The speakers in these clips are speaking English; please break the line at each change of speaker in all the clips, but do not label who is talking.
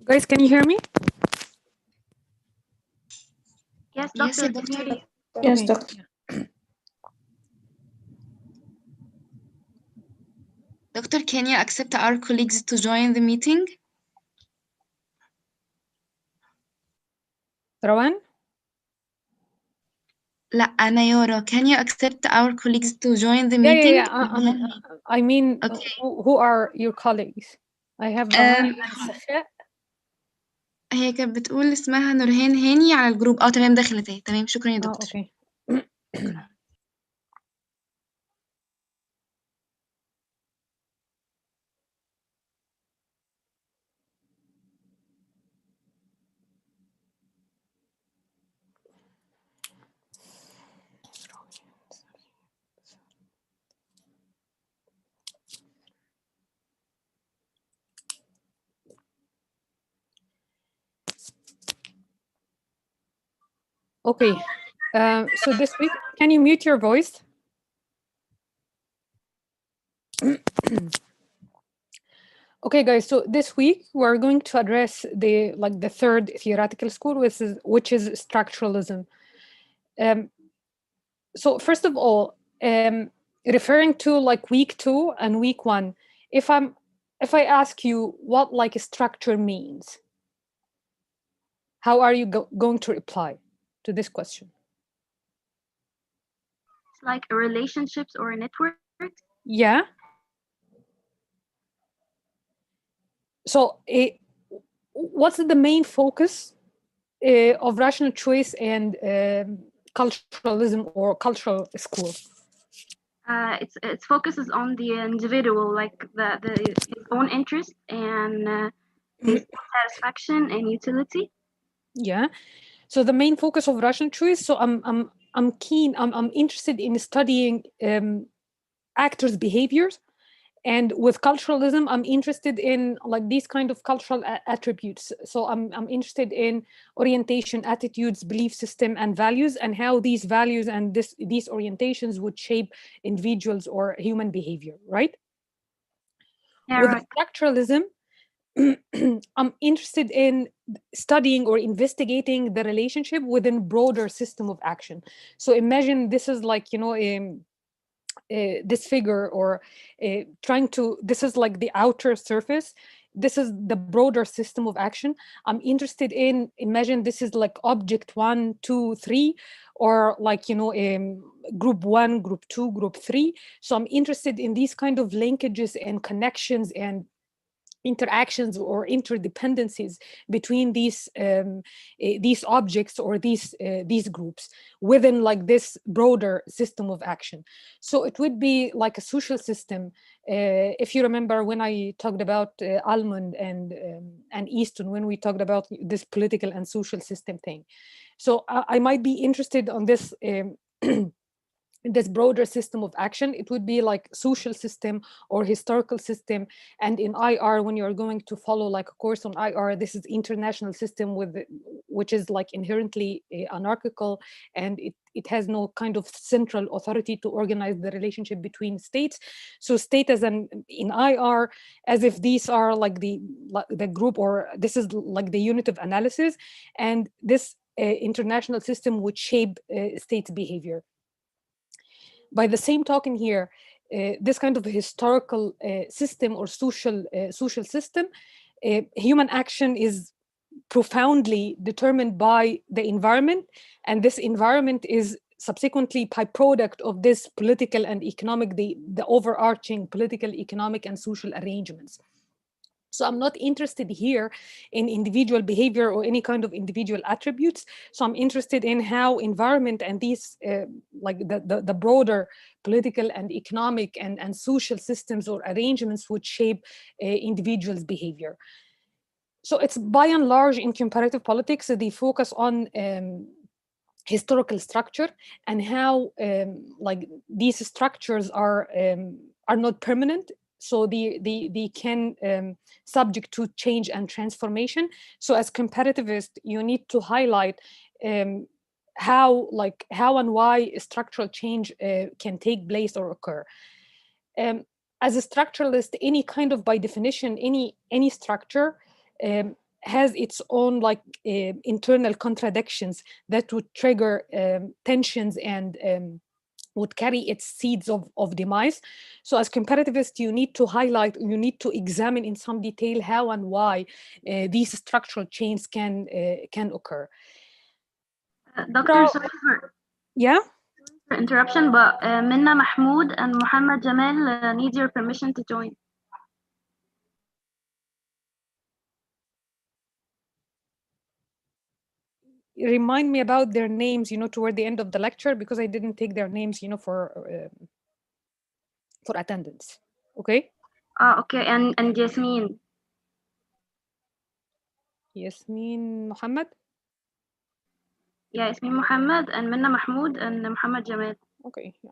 Guys, can you hear me?
Yes,
Yes,
Doctor.
Doctor.
Yes,
Okay.
doctor.
Doctor, can you accept our colleagues to join the meeting?
Rawan?
لا أنا يورو. Can you accept our colleagues to join the
Yeah,
meeting?
I mean,
Okay.
who are your colleagues? I have Rawan and Safa.
هي كانت بتقول اسمها نورهان هاني على الجروب. تمام، دخلت اهي. تمام، شكرا يا
Oh,
دكتور.
okay. Okay. So this week, can you mute your voice? Okay, guys. So this week we're going to address the third theoretical school, which is structuralism. So first of all, referring to week 2 and week 1, if I ask you what a structure means, how are you going to reply to this question?
It's like a relationships or a network.
Yeah. So what's the main focus of rational choice and culturalism or cultural school?
Its focuses on the individual, like his own interest and his satisfaction and utility.
Yeah. So the main focus of rational choice. So I'm interested in studying actors' behaviors, and with culturalism, I'm interested in these kind of cultural attributes. So I'm interested in orientation, attitudes, belief system, and values, and how these values and these orientations would shape individuals or human behavior, right?
Yeah,
With
right.
structuralism, I'm interested in studying or investigating the relationship within broader system of action. So imagine this is this figure, or trying to, this is like the outer surface, this is the broader system of action. I'm interested in, imagine this is like object 1, 2, 3, or like, you know, group 1, group 2, group 3. So I'm interested in these kind of linkages and connections and interactions or interdependencies between these objects or these groups within like this broader system of action. So it would be like a social system. If you remember when I talked about Almond and Easton, when we talked about this political and social system thing. So I might be interested on this this broader system of action. It would be like social system or historical system. And in IR, when you're going to follow like a course on IR, this is international system which is like inherently anarchical, and it has no kind of central authority to organize the relationship between states. So state as in IR, as if these are like the group, or this is like the unit of analysis, and this international system would shape states' behavior. By the same token here, this kind of historical system or social system, human action is profoundly determined by the environment, and this environment is subsequently byproduct of this political and economic, the overarching political, economic, and social arrangements. So I'm not interested here in individual behavior or any kind of individual attributes. So I'm interested in how environment and these like the broader political and economic and social systems or arrangements would shape individuals' behavior. So it's by and large in comparative politics, they focus on historical structure and how like these structures are not permanent. So they can subject to change and transformation. So as comparativist, you need to highlight how and why structural change can take place or occur. As a structuralist, any kind of, by definition, any structure has its own like internal contradictions that would trigger tensions and would carry its seeds of demise. So as comparativist, you need to highlight, you need to examine in some detail how and why these structural changes can occur.
Dr. sorry for interruption, but Minna Mahmoud and Muhammad Jamal need your permission to join.
Remind me about their names, toward the end of the lecture, because I didn't take their names, for attendance. Okay.
Okay, and Yasmin.
Yasmin Muhammad.
Yeah, Yasmin Muhammad and Minna Mahmoud and Muhammad Jamal.
Okay. Yeah.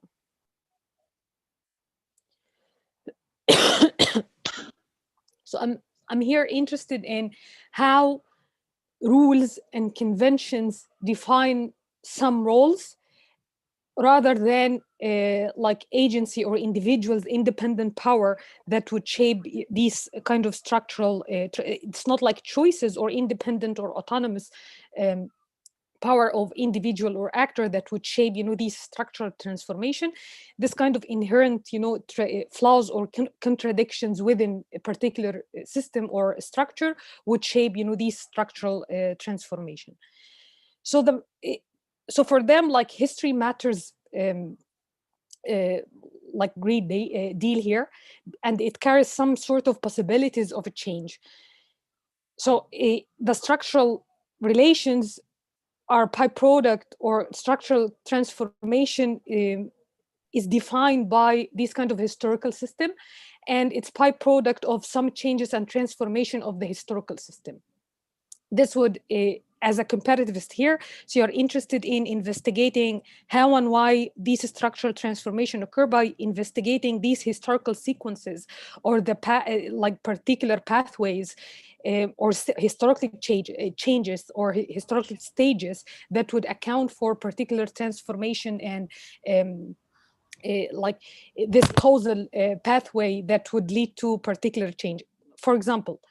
So I'm here interested in how rules and conventions define some roles rather than like agency or individuals' independent power that would shape these kind of structural, it's not like choices or independent or autonomous power of individual or actor that would shape, these structural transformation. This kind of inherent, flaws or contradictions within a particular system or structure would shape, these structural transformation. So for them, like history matters like great deal here, and it carries some sort of possibilities of a change. So the structural relations are byproduct, or structural transformation is defined by this kind of historical system, and it's byproduct of some changes and transformation of the historical system. This would, as a comparativist here, so you're interested in investigating how and why these structural transformation occur by investigating these historical sequences or the like particular pathways or historically changes or historical stages that would account for particular transformation and like this causal pathway that would lead to particular change. For example,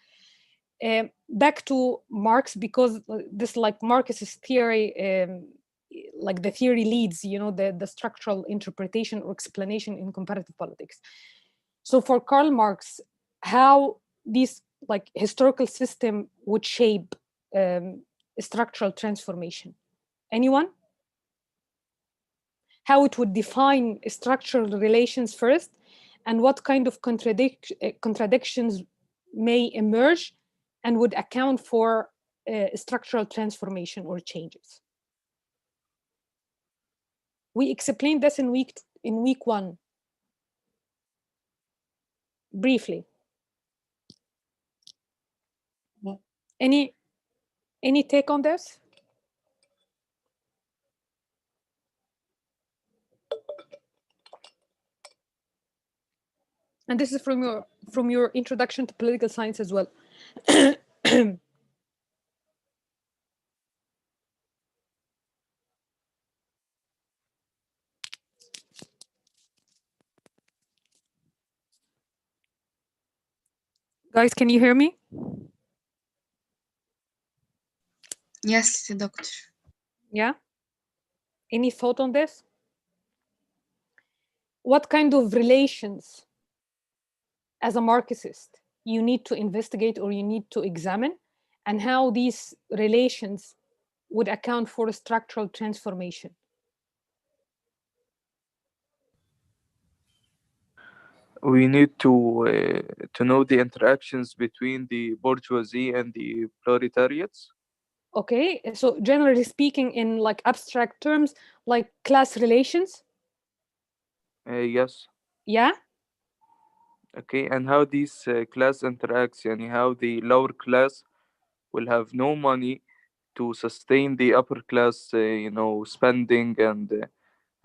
back to Marx, because this like Marxist theory like the theory leads, you know, the structural interpretation or explanation in comparative politics. So for Karl Marx, how this like historical system would shape structural transformation? Anyone? How it would define structural relations first, and what kind of contradictions may emerge and would account for structural transformation or changes. We explained this in week 1 briefly. Any take on this? And this is from your introduction to political science as well. Guys, can you hear me?
Yes, doctor.
Yeah. Any thought on this? What kind of relations as a Marxist you need to investigate or you need to examine, and how these relations would account for a structural transformation?
We need to know the interactions between the bourgeoisie and the proletariats.
Okay, so generally speaking, in like abstract terms, like class relations.
Yes.
Yeah.
Okay, and how these class interacts, and how the lower class will have no money to sustain the upper class, spending,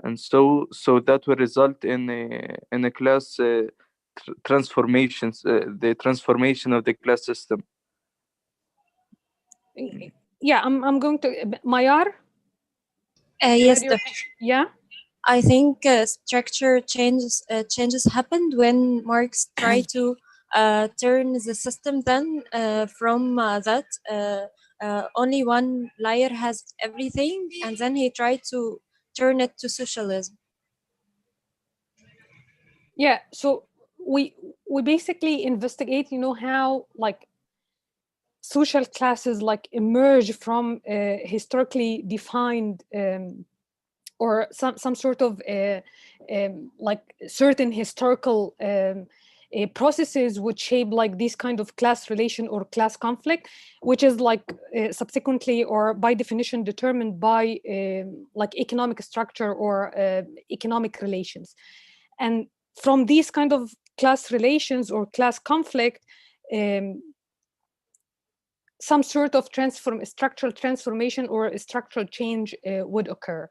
and so that will result in a class transformations, the transformation of the class system.
Yeah, I'm going to Mayar.
Yes, doctor.
Yeah.
I think structure changes happened when Marx tried to turn the system then from that only one layer has everything, and then he tried to turn it to socialism.
Yeah, so we basically investigate, you know, how like social classes like emerge from historically defined or some sort of like certain historical processes would shape like this kind of class relation or class conflict, which is like subsequently or by definition determined by like economic structure or economic relations. And from these kind of class relations or class conflict, some sort of structural transformation or a structural change would occur.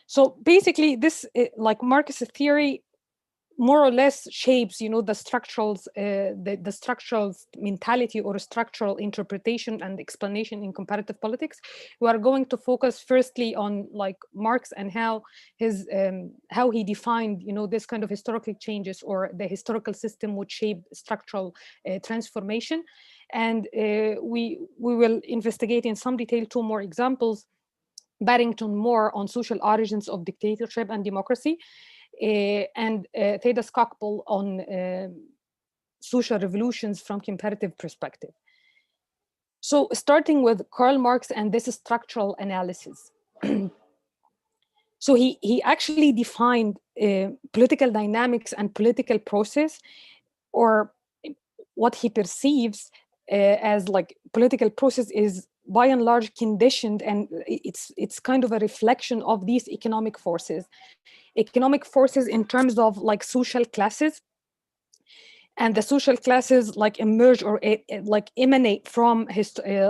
So basically this like Marxist theory more or less shapes, you know, the structurals, the structural mentality or structural interpretation and explanation in comparative politics. We are going to focus firstly on like Marx and how his how he defined, you know, this kind of historical changes or the historical system would shape structural transformation. And we will investigate in some detail 2 more examples. Barrington Moore on social origins of dictatorship and democracy, and Theda Skocpol on social revolutions from comparative perspective. So starting with Karl Marx and this structural analysis. So he actually defined political dynamics and political process, or what he perceives as like political process is by and large conditioned, and it's kind of a reflection of these economic forces in terms of like social classes. And the social classes like emerge or like emanate from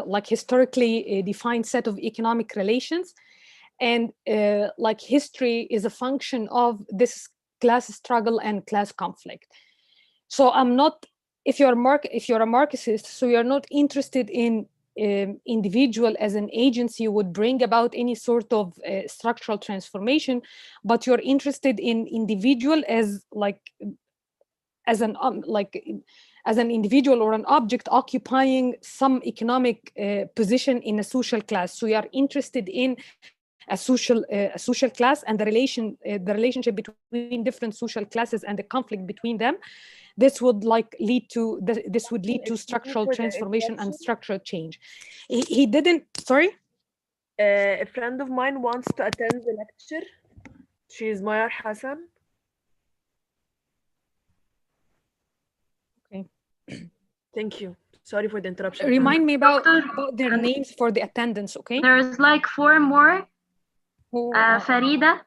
like historically defined set of economic relations. And like history is a function of this class struggle and class conflict. So I'm not, if you're a Marxist, so you're not interested in individual as an agency would bring about any sort of structural transformation, but you're interested in individual as like as an individual or an object occupying some economic position in a social class. So you are interested in a social class, and the relationship between different social classes and the conflict between them, this would lead to structural
for the
transformation and
interruption.
structural change. He didn't. Sorry.
A friend of mine wants to attend the lecture. She's Mayar Hassan.
Okay.
Thank you. Sorry for the interruption.
Remind me about
Doctor,
their names for the attendance, okay?
There's like 4 more. Farida,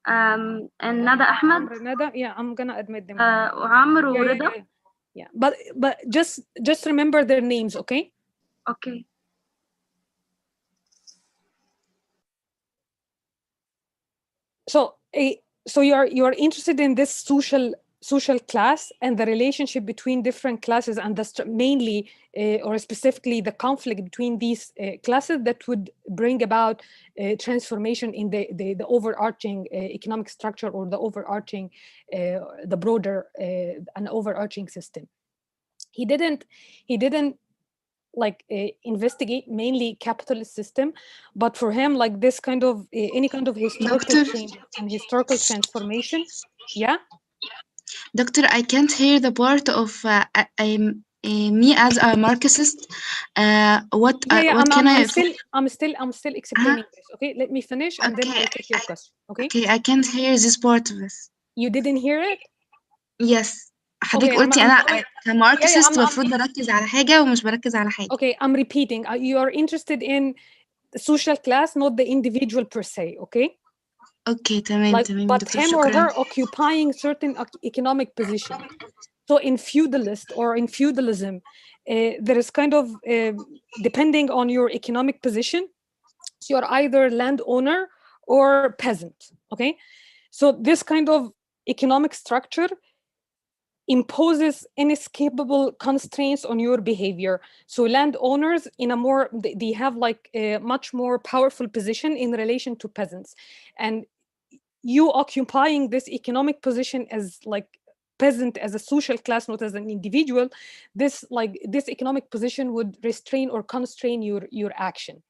and Nada Ahmed,
Nada, yeah, I'm gonna admit them.
وعمر
Yeah, yeah,
ورضا.
yeah, yeah. But just remember their names, okay?
Okay.
So you're interested in this social class and the relationship between different classes, and mainly or specifically the conflict between these classes that would bring about transformation in the overarching economic structure, or the overarching the broader an overarching system. He didn't investigate mainly capitalist system, but for him, like this kind of any kind of historical
Doctor?
change and historical transformation. Yeah.
Doctor, I can't hear the part of me as a Marxist. What can
I'm still explaining this. Okay, let me finish and then I'll take your question. Okay.
Okay, I can't hear this part of this.
You didn't hear it?
Yes. حضرتك قلتي أنا كماركسيست المفروض بركز على حاجة ومش بركز على حاجة.
Okay, I'm repeating. You are interested in the social class, not the individual per se. Okay.
Okay, تمام تمام.
But him or her occupying certain economic position. So in feudalist or in feudalism, there is kind of depending on your economic position, so you're either landowner or peasant. Okay, so this kind of economic structure imposes inescapable constraints on your behavior. So landowners they have like a much more powerful position in relation to peasants, and you occupying this economic position as like peasant, as a social class, not as an individual, this economic position would restrain or constrain your action.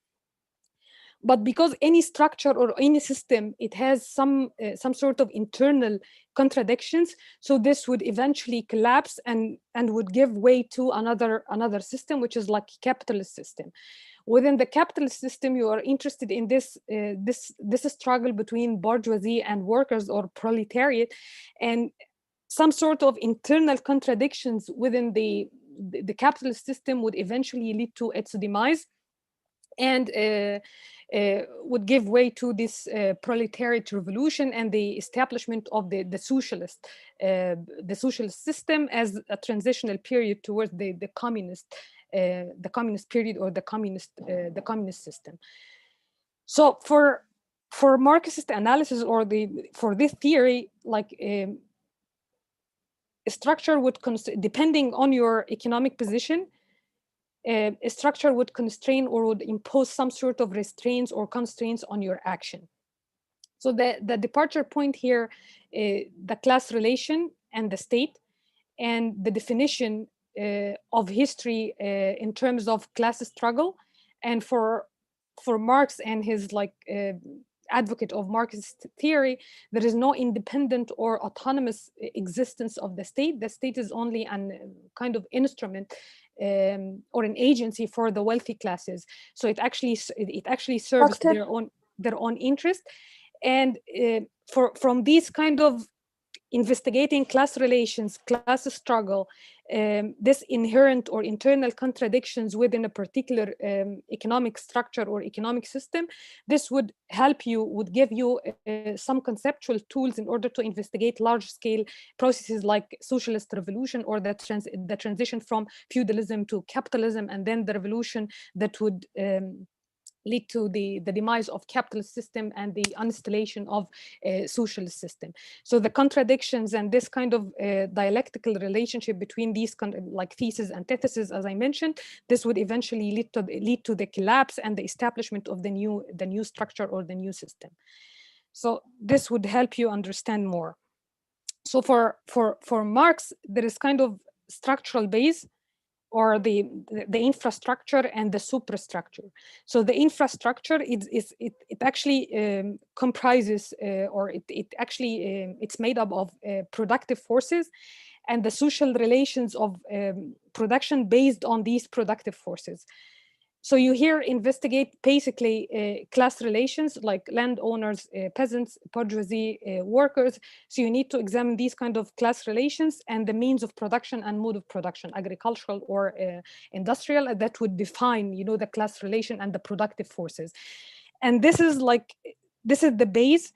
But because any structure or any system, it has some sort of internal contradictions, so this would eventually collapse and would give way to another system, which is like capitalist system. Within the capitalist system, you are interested in this struggle between bourgeoisie and workers or proletariat, and some sort of internal contradictions within the capitalist system would eventually lead to its demise, and would give way to this proletariat revolution and the establishment of the socialist system as a transitional period towards the communist period, or the communist system. So for Marxist analysis, or for this theory, like a structure would depending on your economic position, a structure would constrain or would impose some sort of restraints or constraints on your action. So the departure point here, the class relation and the state, and the definition of history in terms of class struggle. And for Marx and his advocate of Marxist theory, there is no independent or autonomous existence of the state. The state is only an kind of instrument or an agency for the wealthy classes. So it actually serves their own interest. And from these kind of investigating class relations, class struggle, this inherent or internal contradictions within a particular economic structure or economic system, this would give you some conceptual tools in order to investigate large-scale processes like socialist revolution, or the transition from feudalism to capitalism, and then the revolution that would lead to the demise of capitalist system and the installation of a socialist system. So the contradictions and this kind of dialectical relationship between these like thesis and antithesis, as I mentioned, this would eventually lead to the collapse and the establishment of the new structure or the new system. So this would help you understand more. So for Marx, there is kind of structural base or the infrastructure and the superstructure. So the infrastructure it actually comprises or it actually it's made up of productive forces and the social relations of production based on these productive forces. So you here investigate basically class relations like landowners, peasants, bourgeoisie, workers. So you need to examine these kind of class relations and the means of production and mode of production, agricultural or industrial, that would define, you know, the class relation and the productive forces. And this is the base.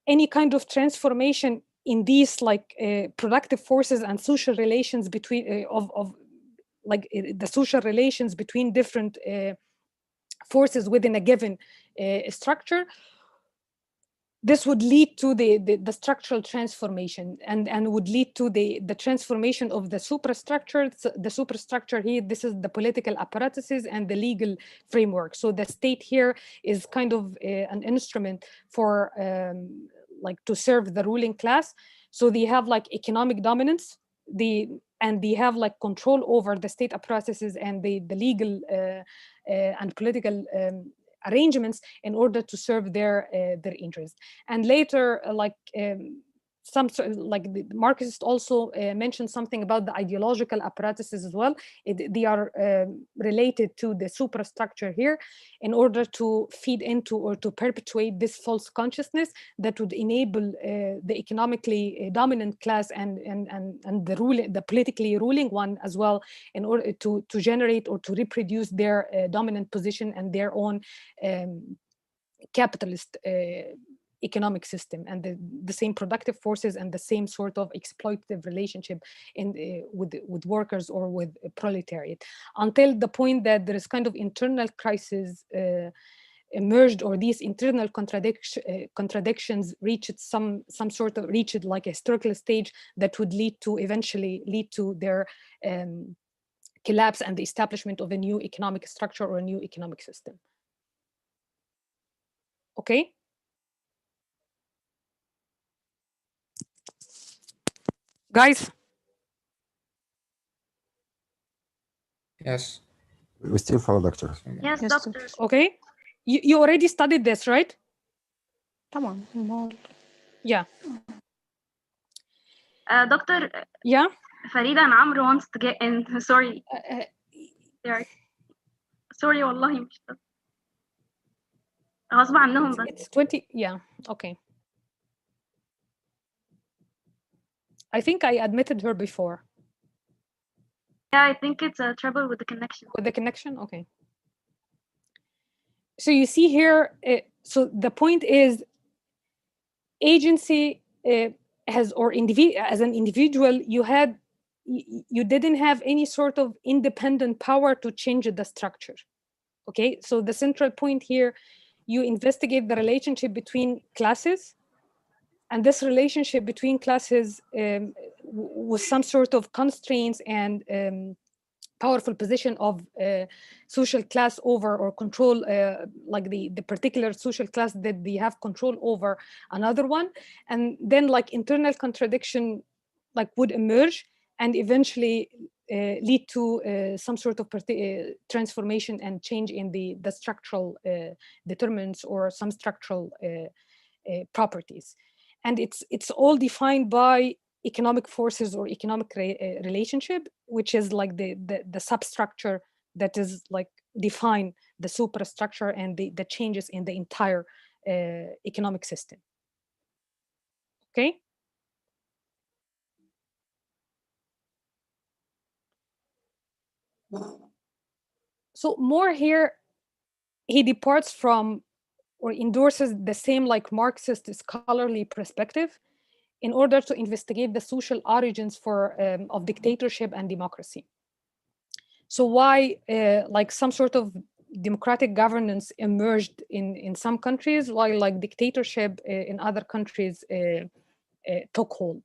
Any kind of transformation in these like productive forces and social relations between of like the social relations between different forces within a given structure, this would lead to the structural transformation and would lead to the transformation of the superstructure. The superstructure here, this is the political apparatuses and the legal framework. So the state here is kind of an instrument for like to serve the ruling class. So they have like economic dominance, and they have like control over the state apparatuses and the legal and political arrangements in order to serve their interests. And later, the Marxists also mentioned something about the ideological apparatuses as well. They are related to the superstructure here in order to feed into or to perpetuate this false consciousness that would enable the economically dominant class and the politically ruling one as well, in order to generate or to reproduce their dominant position and their own capitalist economic system, and the same productive forces and the same sort of exploitative relationship with workers or with proletariat, until the point that there is kind of internal crisis emerged, or these internal contradictions reached some sort of like a historical stage that would eventually lead to their collapse and the establishment of a new economic structure or a new economic system. Okay. Guys?
Yes.
We still follow, doctor.
Yes,
Yes,
doctor.
Okay. You already studied this, right?
طبعا الموضوع.
Yeah.
Doctor,
Yeah.
Farida and Amr wants to get in. Sorry. Sorry والله مش غصب عنهم بس.
It's 20. Yeah. Okay. I think I admitted her before.
Yeah, I think it's a trouble with the connection.
With the connection? Okay. So you see here, so the point is agency as an individual, you didn't have any sort of independent power to change the structure. Okay, so the central point here, you investigate the relationship between classes, and this relationship between classes was some sort of constraints and powerful position of social class over or control, like the particular social class that they have control over another one. And then like internal contradiction like would emerge and eventually lead to some sort of transformation and change in the structural determinants or some structural properties. And it's all defined by economic forces or economic relationship, which is like the substructure that is like define the superstructure and the changes in the entire economic system. Okay. So Moore here, he departs from or endorses the same like Marxist scholarly perspective in order to investigate the social origins of dictatorship and democracy. So why like some sort of democratic governance emerged in some countries, while like dictatorship in other countries took hold.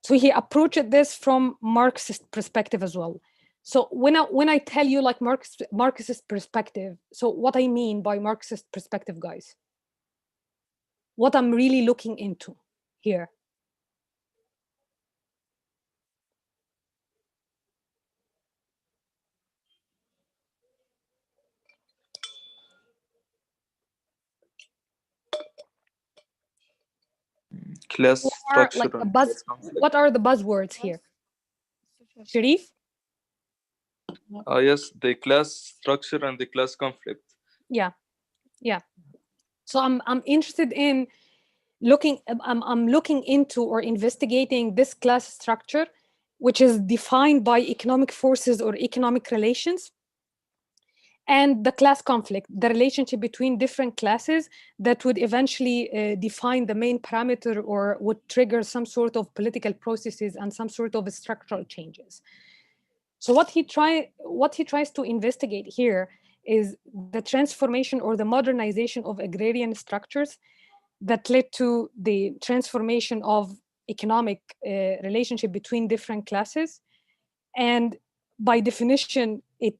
So he approached this from Marxist perspective as well. So when I tell you like Marxist perspective, so what I mean by Marxist perspective, guys, what I'm really looking into here.
class
What are
structure
like the
and
buzz?
class conflict.
What are the buzzwords here? Sharif?
Yes, the class structure and the class conflict.
Yeah, yeah. So I'm interested in I'm looking into or investigating this class structure, which is defined by economic forces or economic relations, and the class conflict, the relationship between different classes that would eventually define the main parameter or would trigger some sort of political processes and some sort of structural changes. So what he tries to investigate here is the transformation or the modernization of agrarian structures that led to the transformation of economic relationship between different classes. And by definition, it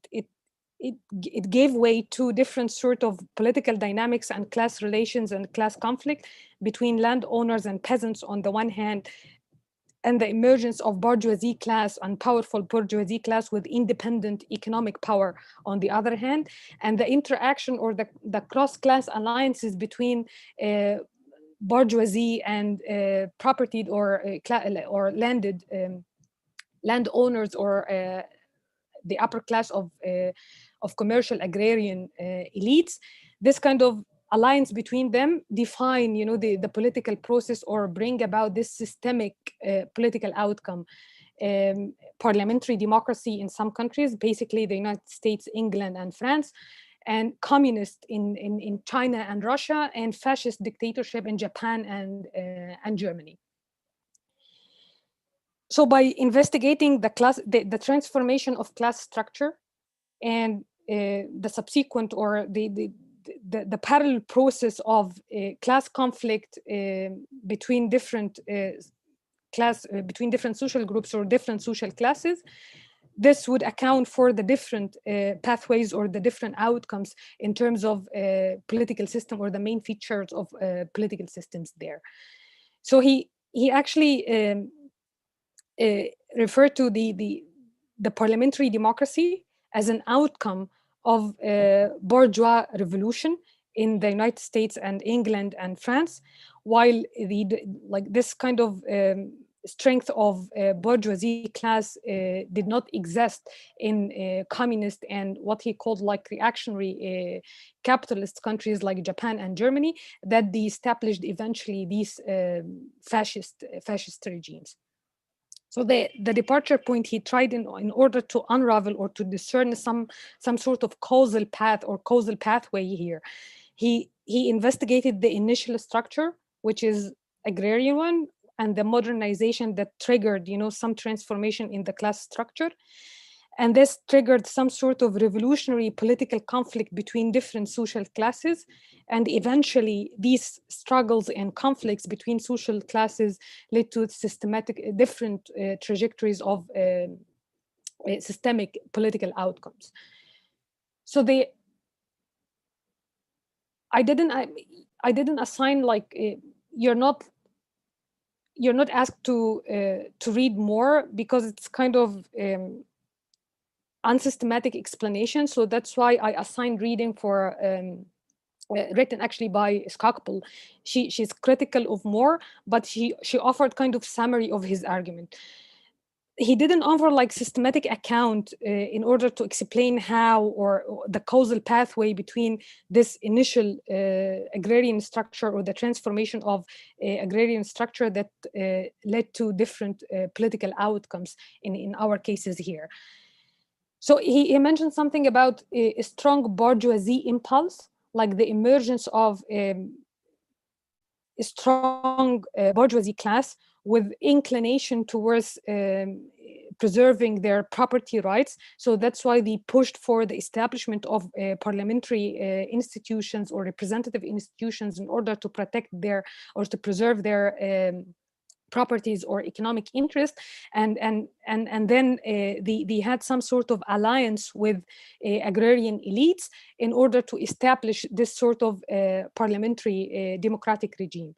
gave way to different sort of political dynamics and class relations and class conflict between landowners and peasants on the one hand, and the emergence of bourgeoisie class and powerful bourgeoisie class with independent economic power on the other hand, and the interaction or the cross-class alliances between bourgeoisie and propertied or landed landowners or the upper class of commercial agrarian elites. This kind of alliance between them define, the political process or bring about this systemic political outcome. Parliamentary democracy in some countries, basically the United States, England, and France, and communist in China and Russia, and fascist dictatorship in Japan and Germany. So by investigating the transformation of class structure and the subsequent or the parallel process of class conflict between different between different social groups or different social classes, this would account for the different pathways or the different outcomes in terms of political system or the main features of political systems there. So he actually referred to the parliamentary democracy as an outcome of bourgeois revolution in the United States and England and France, while this kind of strength of bourgeoisie class did not exist in communist and what he called like reactionary capitalist countries like Japan and Germany, that they established eventually these fascist regimes. So the departure point he tried in order to unravel or to discern some sort of causal path or causal pathway here, he investigated the initial structure, which is agrarian one, and the modernization that triggered, some transformation in the class structure. And this triggered some sort of revolutionary political conflict between different social classes. And eventually these struggles and conflicts between social classes led to systematic different trajectories of systemic political outcomes. So I didn't assign like you're not asked to read more because it's kind of unsystematic explanation. So that's why I assigned reading for written actually by Skocpol. She's critical of Moore, but she offered kind of summary of his argument. He didn't offer like systematic account in order to explain how or the causal pathway between this initial agrarian structure or the transformation of agrarian structure that led to different political outcomes in our cases here. So he mentioned something about a strong bourgeoisie impulse, like the emergence of a strong bourgeoisie class with inclination towards preserving their property rights. So that's why they pushed for the establishment of parliamentary institutions or representative institutions in order to protect their or to preserve their properties or economic interest, and then they had some sort of alliance with agrarian elites in order to establish this sort of parliamentary democratic regime.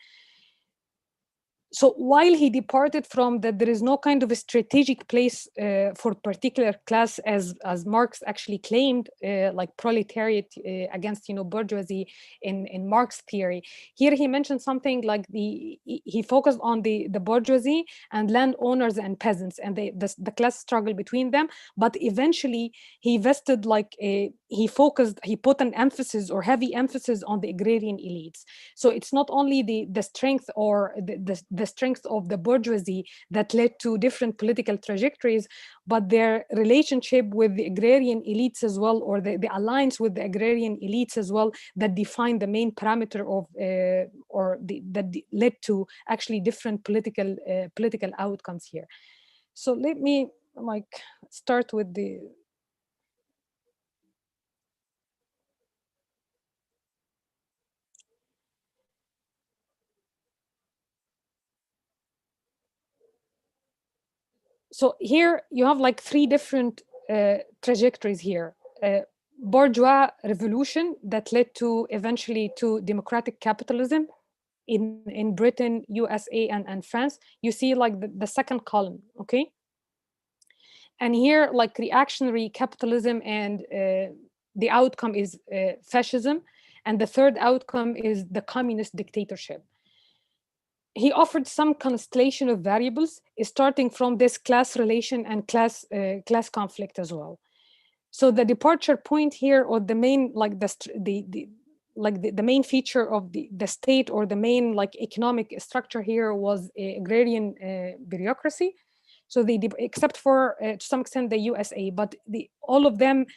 So while he departed from that, there is no kind of a strategic place for particular class, as Marx actually claimed, like proletariat against bourgeoisie in Marx theory. Here he mentioned something like he focused on the bourgeoisie and landowners and peasants and the class struggle between them. But eventually he vested he put an emphasis or heavy emphasis on the agrarian elites. So it's not only the strength or the strength of the bourgeoisie that led to different political trajectories, but their relationship with the agrarian elites as well, or the alliance with the agrarian elites as well, that define the main parameter of that led to actually different political outcomes here. So let me start with the so here you have three different trajectories here. Bourgeois revolution that led to eventually to democratic capitalism in Britain, USA, and France. You see the second column, okay? And here reactionary capitalism, and the outcome is fascism. And the third outcome is the communist dictatorship. He offered some constellation of variables starting from this class relation and class conflict as well. So the departure point here, or the main the main feature of the state, or the main economic structure here, was agrarian bureaucracy. So they, except for to some extent the USA, but all of them,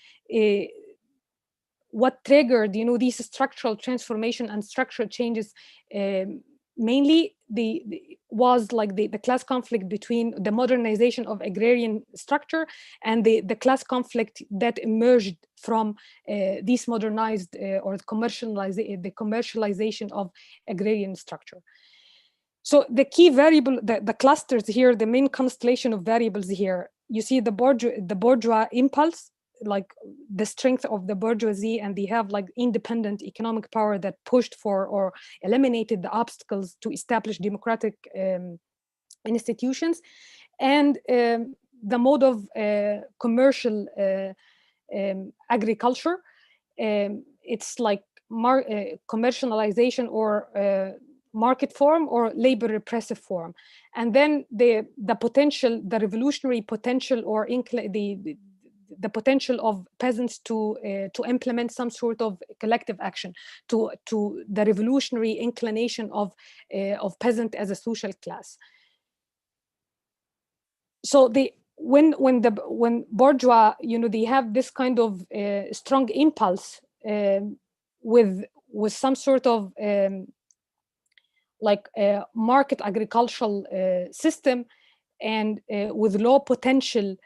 what triggered these structural transformation and structural changes, mainly was the class conflict between the modernization of agrarian structure and the class conflict that emerged from these modernized or the commercialization of agrarian structure. So the key variable, the clusters here, the main constellation of variables here, you see the bourgeois impulse, the strength of the bourgeoisie, and they have independent economic power that pushed for or eliminated the obstacles to establish democratic institutions, and the mode of commercial agriculture. It's commercialization or market form or labor repressive form. And then the potential, the revolutionary potential, or the potential of peasants to implement some sort of collective action, to the revolutionary inclination of peasant as a social class. So when bourgeois, they have this kind of strong impulse with some sort of market agricultural system, and with low potential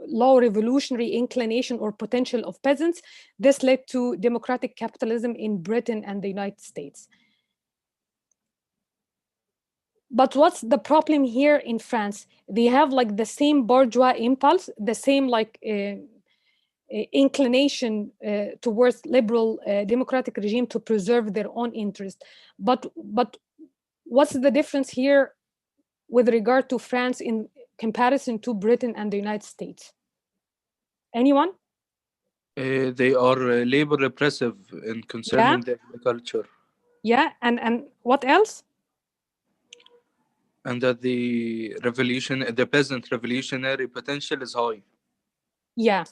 low revolutionary inclination or potential of peasants, this led to democratic capitalism in Britain and the United States. But what's the problem here in France? They have the same bourgeois impulse, the same inclination towards liberal democratic regime to preserve their own interest. But what's the difference here with regard to France in comparison to Britain and the United States? Anyone?
They are labor repressive in concerning the agriculture.
Yeah, and what else?
And that the peasant revolutionary potential is high.
Yeah.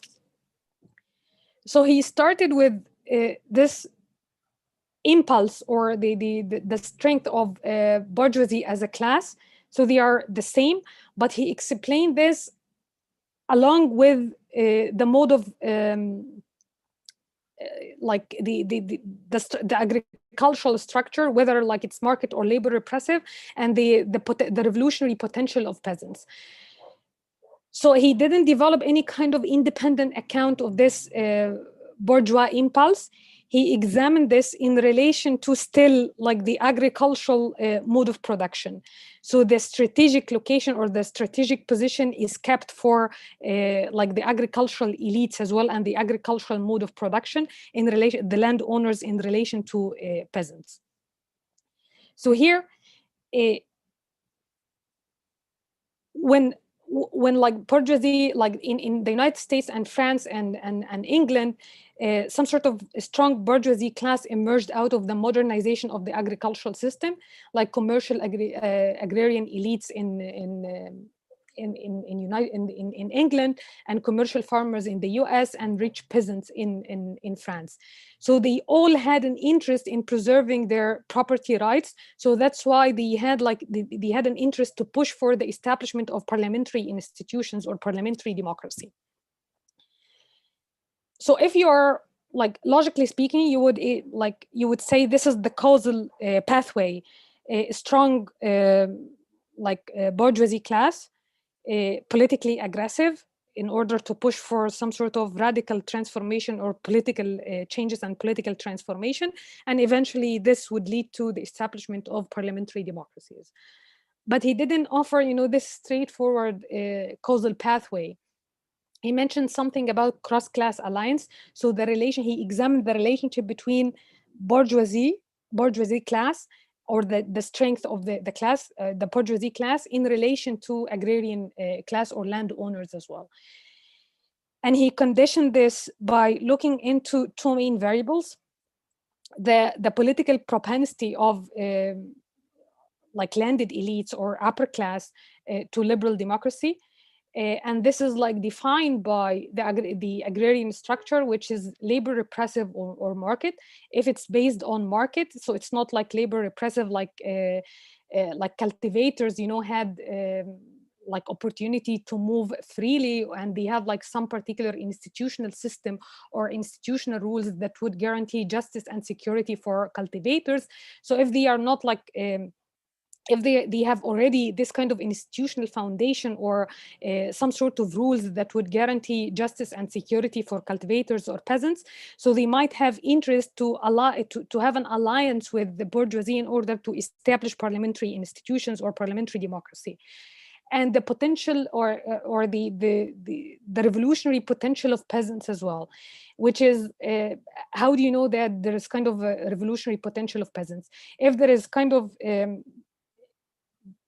So he started with this impulse, or the strength of bourgeoisie as a class. So they are the same, but he explained this along with the mode of the agricultural structure, whether it's market or labor repressive, and the revolutionary potential of peasants. So he didn't develop any kind of independent account of this bourgeois impulse. He examined this in relation to still the agricultural mode of production. So the strategic location or the strategic position is kept for the agricultural elites as well, and the agricultural mode of production in relation, the landowners in relation to peasants. So here, when like bourgeoisie, like in the United States and France and England, some sort of strong bourgeoisie class emerged out of the modernization of the agricultural system, like commercial agrarian elites in England, and commercial farmers in the US, and rich peasants in France. So they all had an interest in preserving their property rights. So that's why they had they had an interest to push for the establishment of parliamentary institutions or parliamentary democracy. So if you're like logically speaking, you would say this is the causal pathway, a strong bourgeoisie class, politically aggressive in order to push for some sort of radical transformation or political changes and political transformation. And eventually this would lead to the establishment of parliamentary democracies. But he didn't offer, this straightforward causal pathway. He mentioned something about cross-class alliance. So he examined the relationship between bourgeoisie class, or the strength of the class, the bourgeoisie class, in relation to agrarian class or landowners as well. And he conditioned this by looking into two main variables: the political propensity of like landed elites or upper class to liberal democracy. And this is like defined by the agrarian structure, which is labor repressive or market. If it's based on market, so it's not like labor repressive, like cultivators, had like opportunity to move freely, and they have like some particular institutional system or institutional rules that would guarantee justice and security for cultivators. So if they are not like if they have already this kind of institutional foundation or some sort of rules that would guarantee justice and security for cultivators or peasants, so they might have interest to have an alliance with the bourgeoisie in order to establish parliamentary institutions or parliamentary democracy. And the potential or the revolutionary potential of peasants as well, which is how do you know that there is kind of a revolutionary potential of peasants? If there is kind of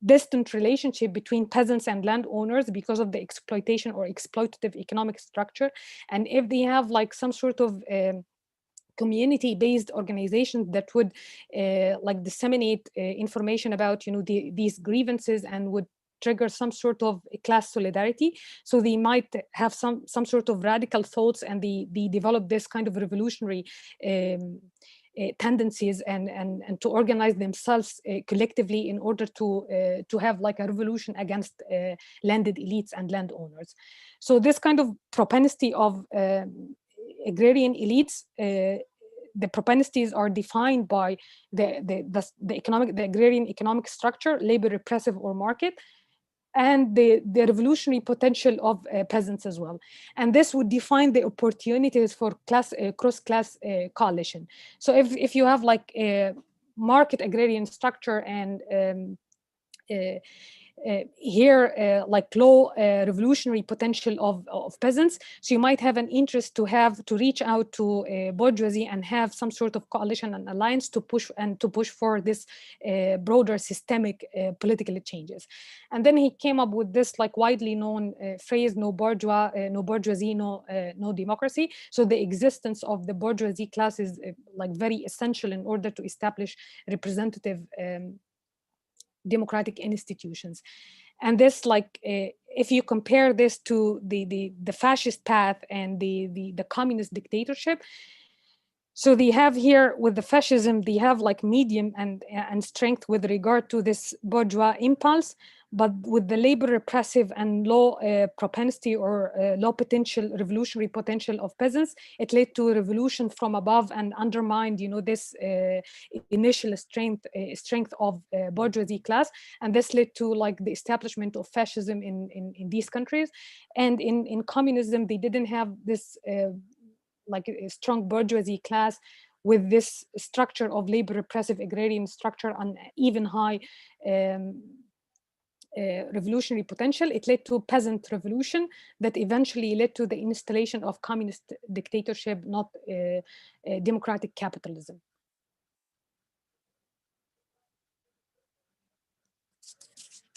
distant relationship between peasants and landowners because of the exploitation or exploitative economic structure, and if they have like some sort of community-based organizations that would like disseminate information about these grievances and would trigger some sort of class solidarity, so they might have some sort of radical thoughts, and they develop this kind of revolutionary tendencies and to organize themselves collectively in order to have like a revolution against landed elites and landowners. So this kind of propensity of agrarian elites, the propensities are defined by the agrarian economic structure, labor repressive or market, and the revolutionary potential of peasants as well. And this would define the opportunities for cross-class coalition. So if you have like a market agrarian structure and here like low revolutionary potential of peasants, so you might have an interest to reach out to bourgeoisie and have some sort of coalition and alliance to push for this broader systemic political changes. And then he came up with this like widely known phrase: no bourgeoisie, no democracy. So the existence of the bourgeoisie class is like very essential in order to establish representative democratic institutions. And this, like, if you compare this to the fascist path and the communist dictatorship, so they have here with the fascism, they have like medium and strength with regard to this bourgeois impulse, but with the labor repressive and low propensity or low potential, revolutionary potential of peasants, it led to a revolution from above and undermined, this initial strength of bourgeoisie class, and this led to like the establishment of fascism in these countries. And in communism, they didn't have this like a strong bourgeoisie class with this structure of labor repressive agrarian structure and even high revolutionary potential. It led to peasant revolution that eventually led to the installation of communist dictatorship, not democratic capitalism.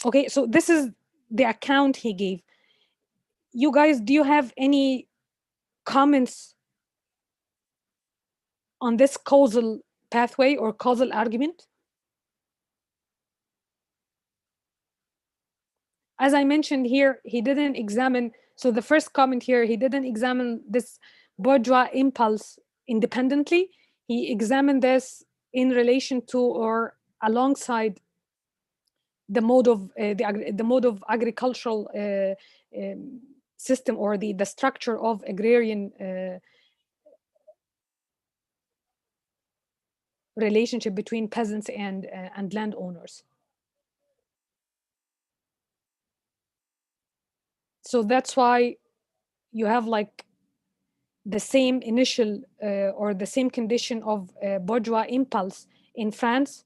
Okay, so this is the account he gave. You guys, do you have any comments on this causal pathway or causal argument? As I mentioned here, he didn't examine, so the first comment here, he didn't examine this bourgeois impulse independently. He examined this in relation to or alongside the mode of the mode of agricultural system, or the structure of agrarian relationship between peasants and landowners. So that's why you have like the same initial or the same condition of bourgeois impulse in France,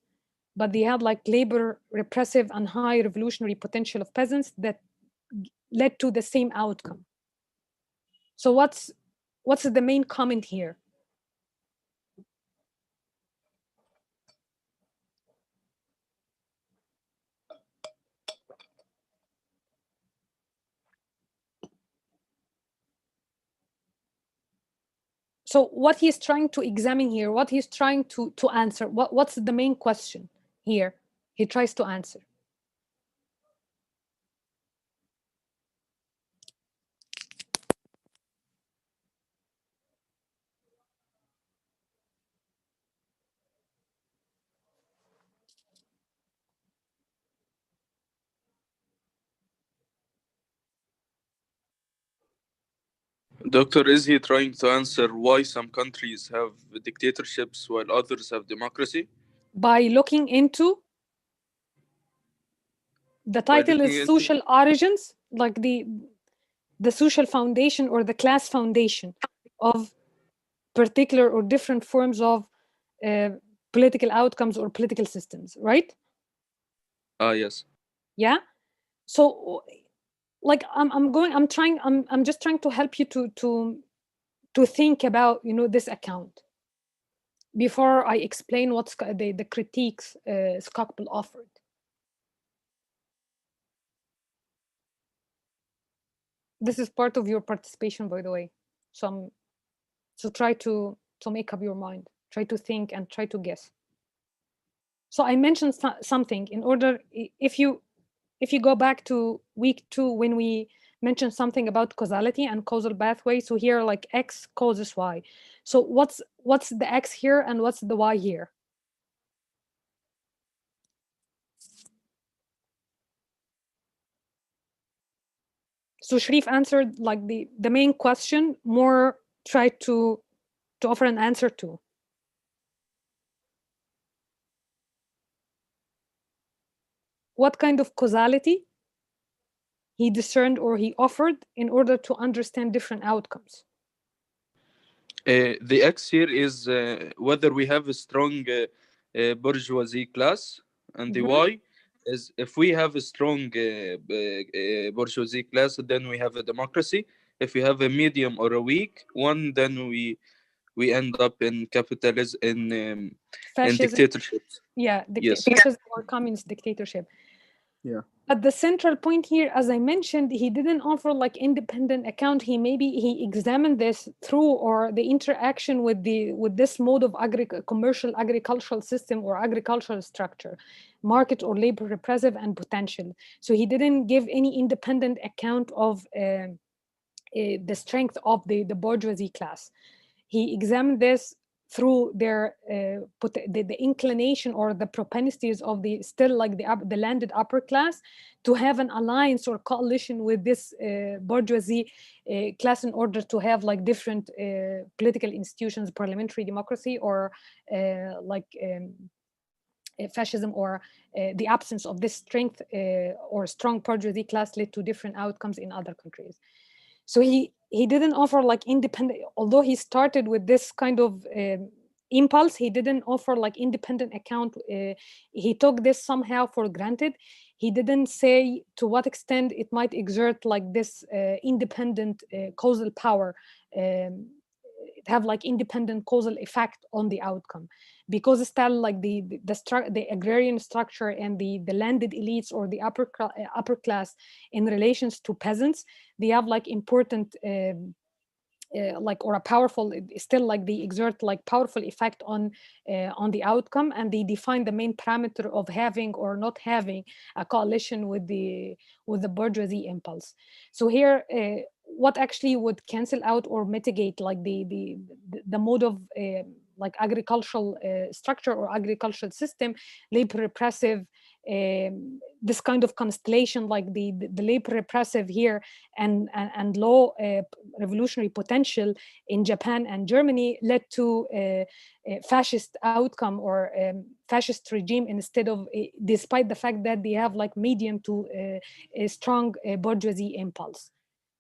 but they had like labor repressive and high revolutionary potential of peasants that led to the same outcome. So what's the main comment here? So what he's trying to examine here, what he's trying to answer, what's the main question here he tries to answer?
Doctor, is he trying to answer why some countries have dictatorships while others have democracy?
By looking into, the title is social origins, like the social foundation or the class foundation of particular or different forms of political outcomes or political systems, right?
Yes.
Yeah. So like I'm just trying to help you to think about, you know, this account before I explain what's the critiques Skocpol offered. This is part of your participation, by the way. So try to make up your mind, try to think and try to guess. So I mentioned something in order, if you go back to week 2 when we mentioned something about causality and causal pathway. So here, like X causes Y. So what's the X here and what's the Y here? So Sharif answered like the main question, more try to offer an answer to. What kind of causality he discerned or he offered in order to understand different outcomes?
The X here is whether we have a strong bourgeoisie class, and the Y is if we have a strong bourgeoisie class, then we have a democracy. If we have a medium or a weak one, then we end up in capitalism, in dictatorships.
Yeah,
yes.
Fascism or communist dictatorship.
Yeah.
But the central point here, as I mentioned, he didn't offer like independent account. He examined this through or the interaction with this mode of commercial agricultural system or agricultural structure, market or labor repressive and potential. So he didn't give any independent account of the strength of the bourgeoisie class. He examined this through their the inclination or the propensities of the still like the landed upper class to have an alliance or coalition with this bourgeoisie class in order to have like different political institutions, parliamentary democracy, or fascism, or the absence of this strength or strong bourgeoisie class led to different outcomes in other countries. So he didn't offer like independent, although he started with this kind of impulse, he didn't offer like independent account. He took this somehow for granted. He didn't say to what extent it might exert like this independent causal power have like independent causal effect on the outcome, because still like the agrarian structure and the landed elites or the upper class in relations to peasants, they have like important like, or a powerful, still like they exert like powerful effect on the outcome, and they define the main parameter of having or not having a coalition with the bourgeoisie impulse. So here, what actually would cancel out or mitigate like the mode of like agricultural structure or agricultural system, labor repressive, this kind of constellation, like the labor repressive here and low revolutionary potential in Japan and Germany, led to a fascist outcome or fascist regime, instead of, despite the fact that they have like medium to a strong bourgeoisie impulse.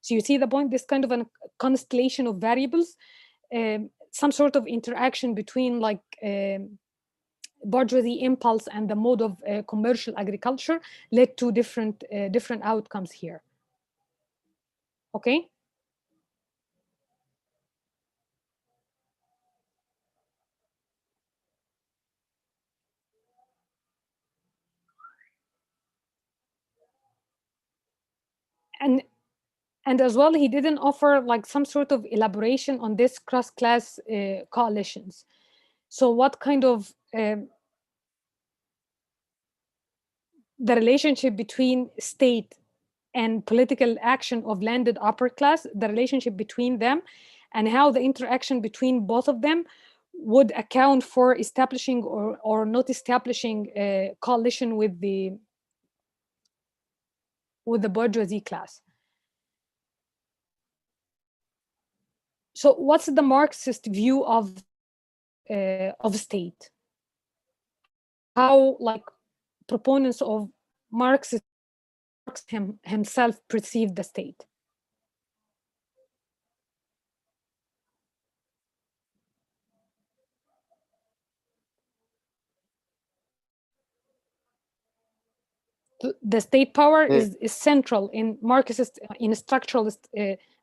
So you see the point, this kind of a constellation of variables, some sort of interaction between like bourgeoisie impulse and the mode of commercial agriculture led to different outcomes here. Okay. And as well, he didn't offer like some sort of elaboration on this cross-class coalitions. So what kind of the relationship between state and political action of landed upper class, the relationship between them, and how the interaction between both of them would account for establishing or not establishing a coalition with the bourgeoisie class. So what's the Marxist view of state? How like proponents of Marx himself perceived the state? The state power is central in Marxist, in a structuralist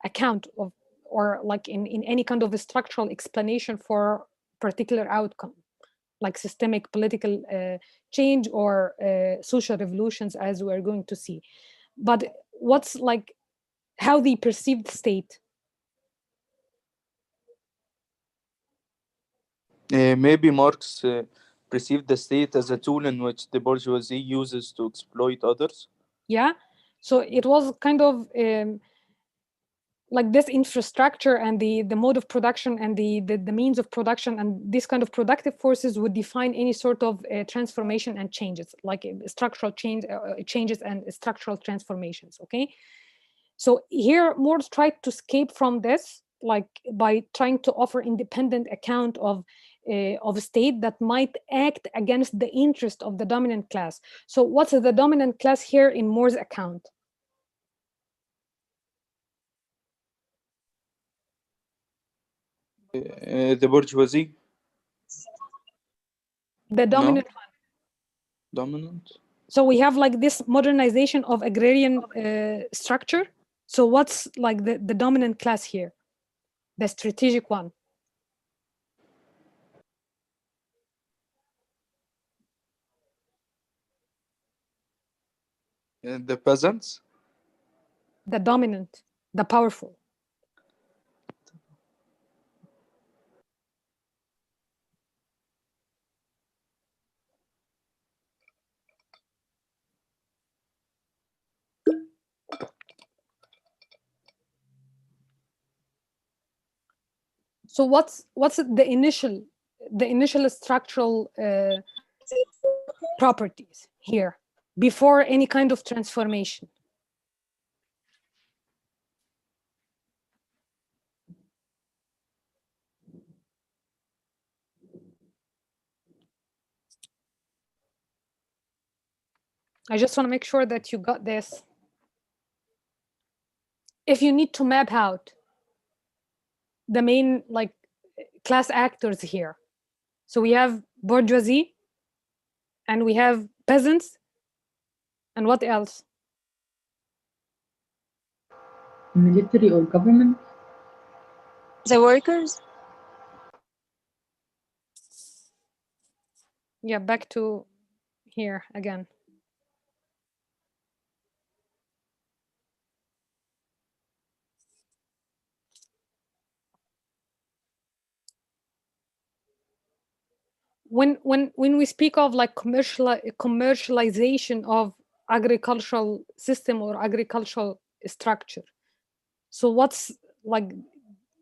account of, or like in any kind of a structural explanation for particular outcome, like systemic political change or social revolutions, as we're going to see. But what's like how they perceive the state?
Maybe Marx perceived the state as a tool in which the bourgeoisie uses to exploit others.
Yeah, so it was kind of like this infrastructure and the mode of production and the means of production and this kind of productive forces would define any sort of transformation and changes, like structural changes and structural transformations. Okay, so here Morse tried to escape from this, like by trying to offer independent account of a state that might act against the interest of the dominant class. So what's the dominant class here in Moore's account?
The bourgeoisie.
The dominant one.
Dominant.
So we have like this modernization of agrarian structure. So what's like the dominant class here? The strategic one.
The peasants.
The dominant, the powerful. So what's the initial structural properties here before any kind of transformation? I just want to make sure that you got this. If you need to map out the main like class actors here. So we have bourgeoisie and we have peasants, and what else?
Military or government?
The workers?
Yeah, back to here again. When we speak of like commercialization of agricultural system or agricultural structure, so what's like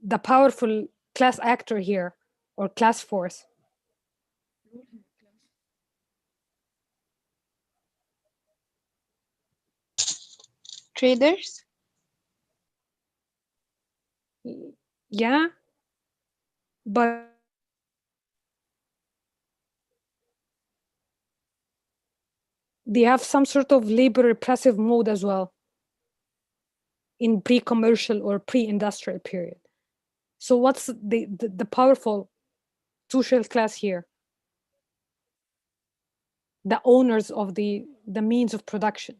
the powerful class actor here or class force?
Traders.
Yeah, but they have some sort of labor repressive mode as well in pre-commercial or pre-industrial period. So what's the powerful social class here? The owners of the means of production.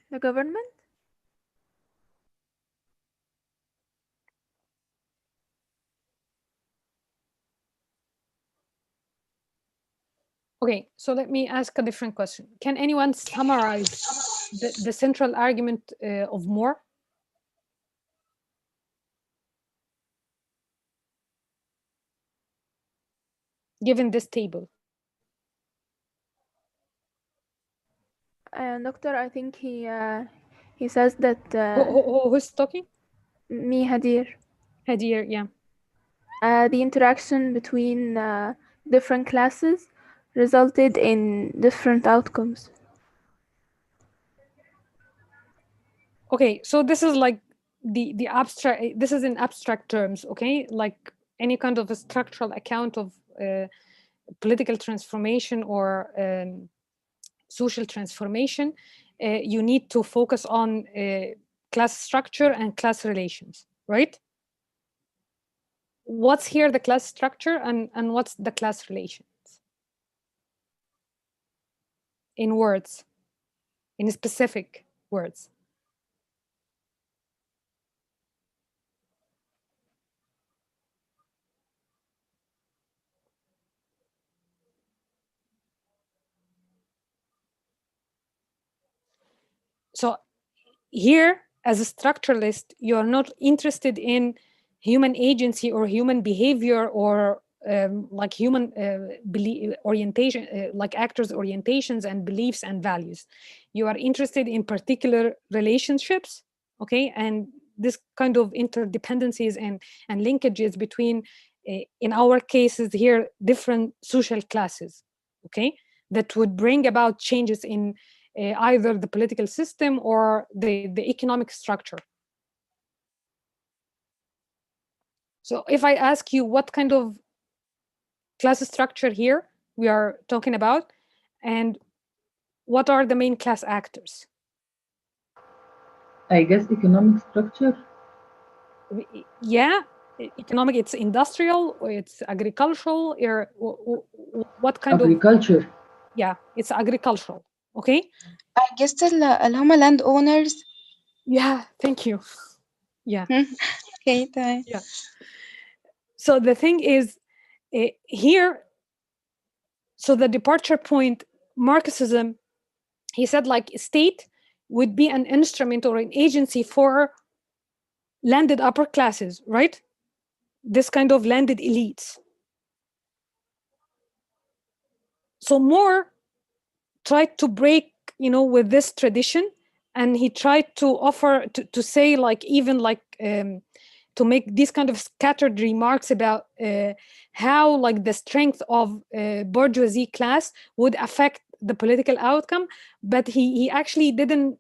The government?
Okay, so let me ask a different question. Can anyone summarize the central argument of Moore? Given this table.
Doctor, I think he says that
Who's talking?
me, Hadir.
Hadir, yeah.
The interaction between different classes resulted in different outcomes.
Okay, so this is like the abstract, this is in abstract terms, okay? Like any kind of a structural account of political transformation or social transformation, you need to focus on class structure and class relations, right? What's here the class structure and what's the class relations? In words, in specific words. So here, as a structuralist, you're not interested in human agency or human behavior or like human orientation, like actors' orientations and beliefs and values. You are interested in particular relationships, okay? And this kind of interdependencies and linkages between, in our cases here, different social classes, okay? That would bring about changes in either the political system or the economic structure. So if I ask you what kind of class structure here we are talking about, and what are the main class actors?
I guess economic structure.
Yeah, economic, it's industrial, or it's agricultural, or what kind of?
Agriculture.
Yeah, it's agricultural, okay?
I guess اللي هم land owners.
Yeah, thank you. Yeah.
Okay, تمام.
Yeah. So the thing is, here, so the departure point, Marxism, he said like state would be an instrument or an agency for landed upper classes, right? This kind of landed elites. So Moore tried to break, with this tradition, and he tried to offer, to say like, even like, to make these kind of scattered remarks about how like the strength of bourgeoisie class would affect the political outcome, but he actually didn't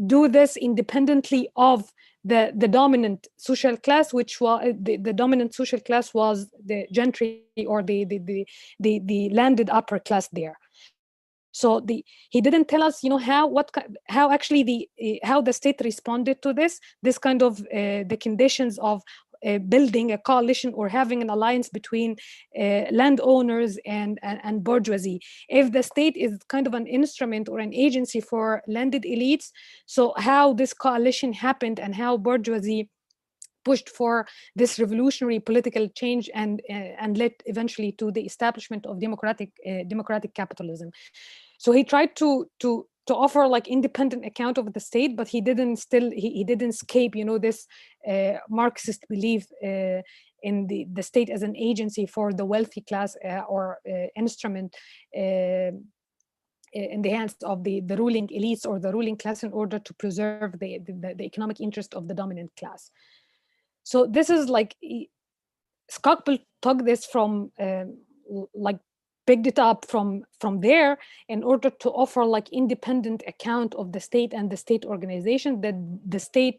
do this independently of the dominant social class, which was the dominant social class was the gentry or the landed upper class there. So he didn't tell us, how actually how the state responded to this kind of the conditions of building a coalition or having an alliance between landowners and bourgeoisie. If the state is kind of an instrument or an agency for landed elites, so how this coalition happened and how bourgeoisie pushed for this revolutionary political change and led eventually to the establishment of democratic capitalism. So he tried to offer like independent account of the state, but he didn't escape, you know, this Marxist belief in the state as an agency for the wealthy class or instrument in the hands of the ruling elites or the ruling class in order to preserve the economic interest of the dominant class. So this is like Skocpol took this from like picked it up from there in order to offer like independent account of the state and the state organization, that the state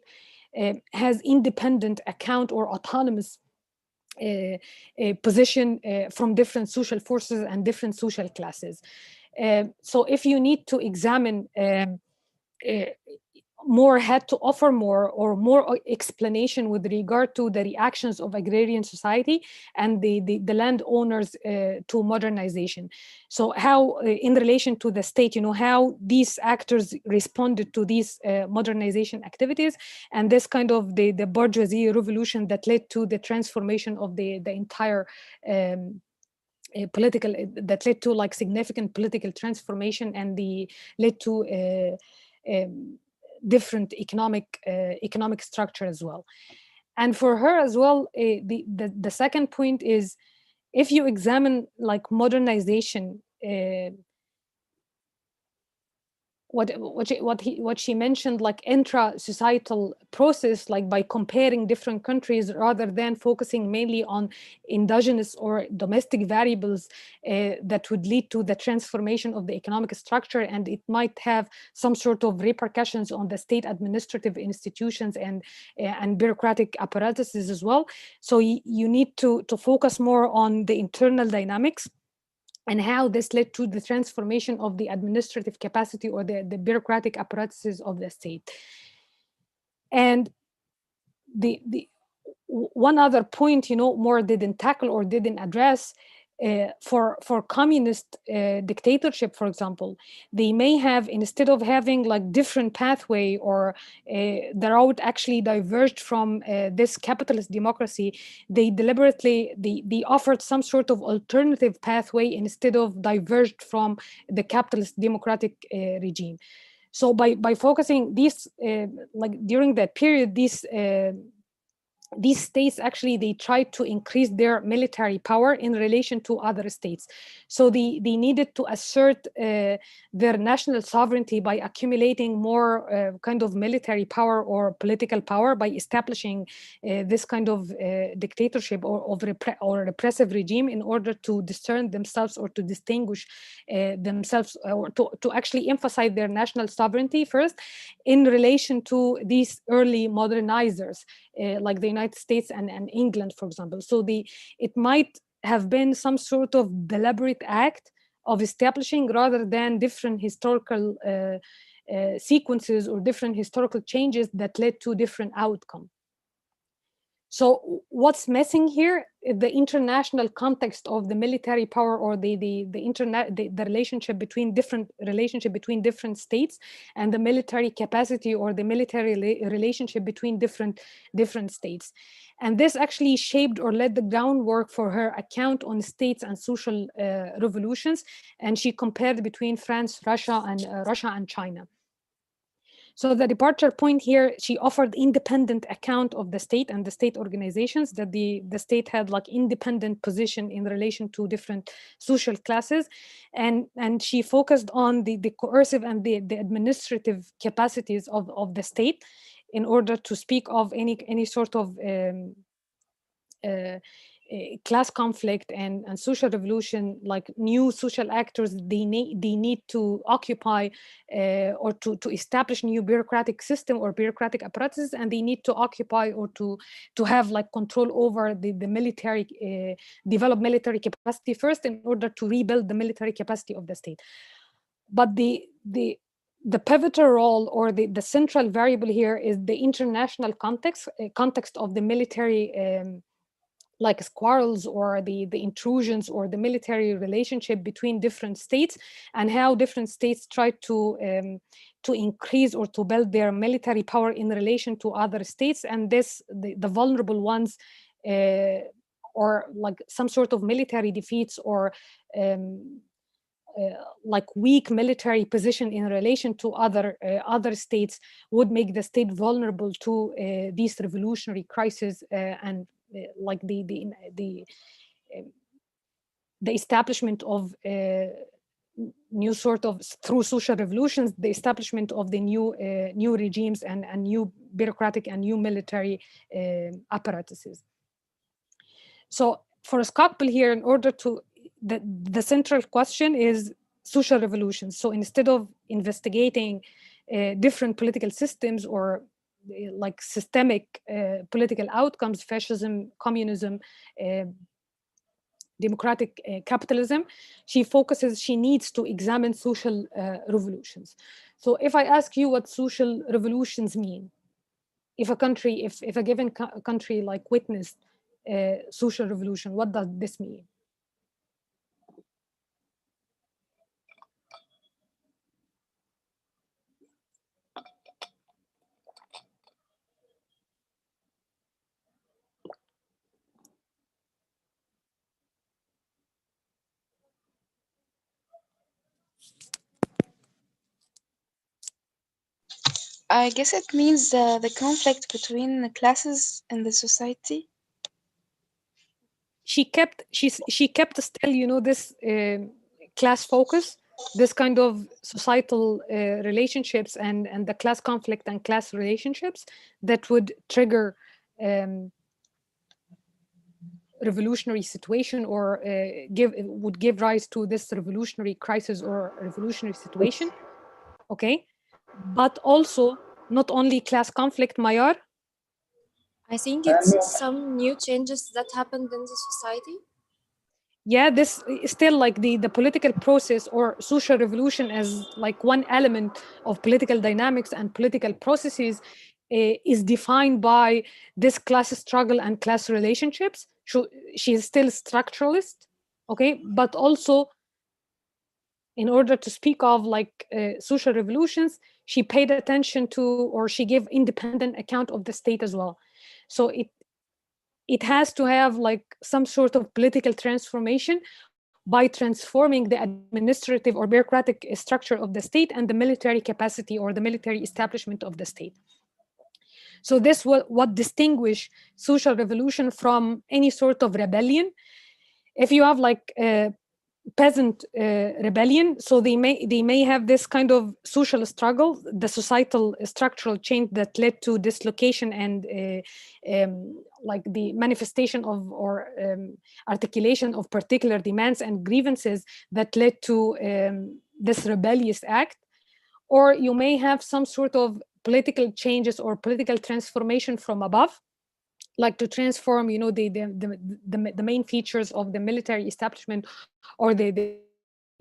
has independent account or autonomous position from different social forces and different social classes. So if you need to examine more, had to offer more explanation with regard to the reactions of agrarian society and the landowners to modernization. So how in relation to the state, you know, how these actors responded to these modernization activities, and this kind of the bourgeoisie revolution that led to the transformation of the entire political, that led to like significant political transformation, and led to different economic structure as well. And for her as well, the second point is, if you examine like modernization, what she mentioned, like intra-societal process, like by comparing different countries rather than focusing mainly on endogenous or domestic variables that would lead to the transformation of the economic structure, and it might have some sort of repercussions on the state administrative institutions and bureaucratic apparatuses as well. So you need to focus more on the internal dynamics and how this led to the transformation of the administrative capacity or the bureaucratic apparatuses of the state. And the one other point, you know, more didn't tackle or didn't address, for communist dictatorship, for example, they may have, instead of having like different pathway or the route actually diverged from this capitalist democracy, they deliberately they offered some sort of alternative pathway instead of diverged from the capitalist democratic regime. So by focusing these like during that period, these states actually, they tried to increase their military power in relation to other states. So they needed to assert their national sovereignty by accumulating more kind of military power or political power by establishing this kind of dictatorship or repressive regime in order to discern themselves or to distinguish themselves, or to actually emphasize their national sovereignty first in relation to these early modernizers like the United States and England, for example. So it might have been some sort of deliberate act of establishing, rather than different historical sequences or different historical changes that led to different outcome. So what's missing here is the international context of the military power, or the relationship between different states, and the military capacity or the military relationship between different states. And this actually shaped or laid the groundwork for her account on states and social revolutions. And she compared between France, Russia and China. So the departure point here, she offered independent account of the state and the state organizations, that the state had like independent position in relation to different social classes. And she focused on the coercive and the administrative capacities of the state in order to speak of any sort of class conflict and social revolution, like new social actors, they need to occupy or to establish new bureaucratic system or bureaucratic apparatus, and they need to occupy or to have like control over the military, develop military capacity first in order to rebuild the military capacity of the state. But the pivotal role or the central variable here is the international context of the military like quarrels or the intrusions or the military relationship between different states, and how different states try to increase or to build their military power in relation to other states, and this the vulnerable ones or like some sort of military defeats or like weak military position in relation to other states would make the state vulnerable to these revolutionary crises and like the establishment of new sort of, through social revolutions, the establishment of the new regimes and new bureaucratic and new military apparatuses. So for Skocpol here, in order to, the central question is social revolutions. So instead of investigating different political systems or like systemic political outcomes, fascism, communism, democratic capitalism, she needs to examine social revolutions. So if I ask you what social revolutions mean, if a country, if a given country like witnessed social revolution, what does this mean?
I guess it means the conflict between the classes in the society.
She kept still, you know, this class focus, this kind of societal relationships and the class conflict and class relationships that would trigger revolutionary situation or would give rise to this revolutionary crisis or revolutionary situation. Okay, but also not only class conflict, Mayar.
I think it's some new changes that happened in the society.
Yeah, this is still like the political process or social revolution as like one element of political dynamics and political processes is defined by this class struggle and class relationships. She is still structuralist, okay, but also in order to speak of like social revolutions, she paid attention to, or she gave independent account of the state as well. So it has to have like some sort of political transformation by transforming the administrative or bureaucratic structure of the state and the military capacity or the military establishment of the state. So this what distinguish social revolution from any sort of rebellion. If you have like peasant rebellion, so they may have this kind of social struggle, the societal structural change that led to dislocation and like the manifestation of or articulation of particular demands and grievances that led to this rebellious act. Or you may have some sort of political changes or political transformation from above, like to transform, you know, the main features of the military establishment or the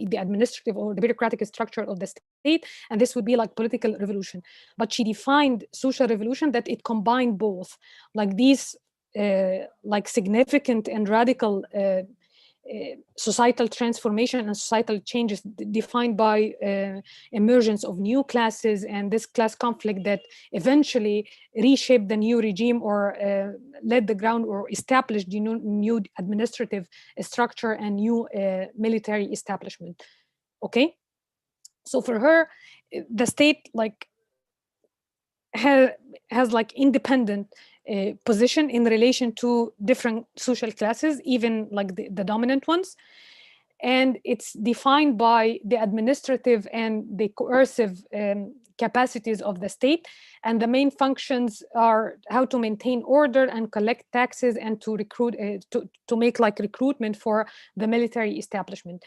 administrative or the bureaucratic structure of the state, and this would be like political revolution. But she defined social revolution that it combined both, like these like significant and radical societal transformation and societal changes defined by emergence of new classes and this class conflict that eventually reshaped the new regime or led the ground or established the new administrative structure and new military establishment. Okay, so for her, the state like has like independent position in relation to different social classes, even like the dominant ones. And it's defined by the administrative and the coercive capacities of the state. And the main functions are how to maintain order and collect taxes and to recruit, to make like recruitment for the military establishment.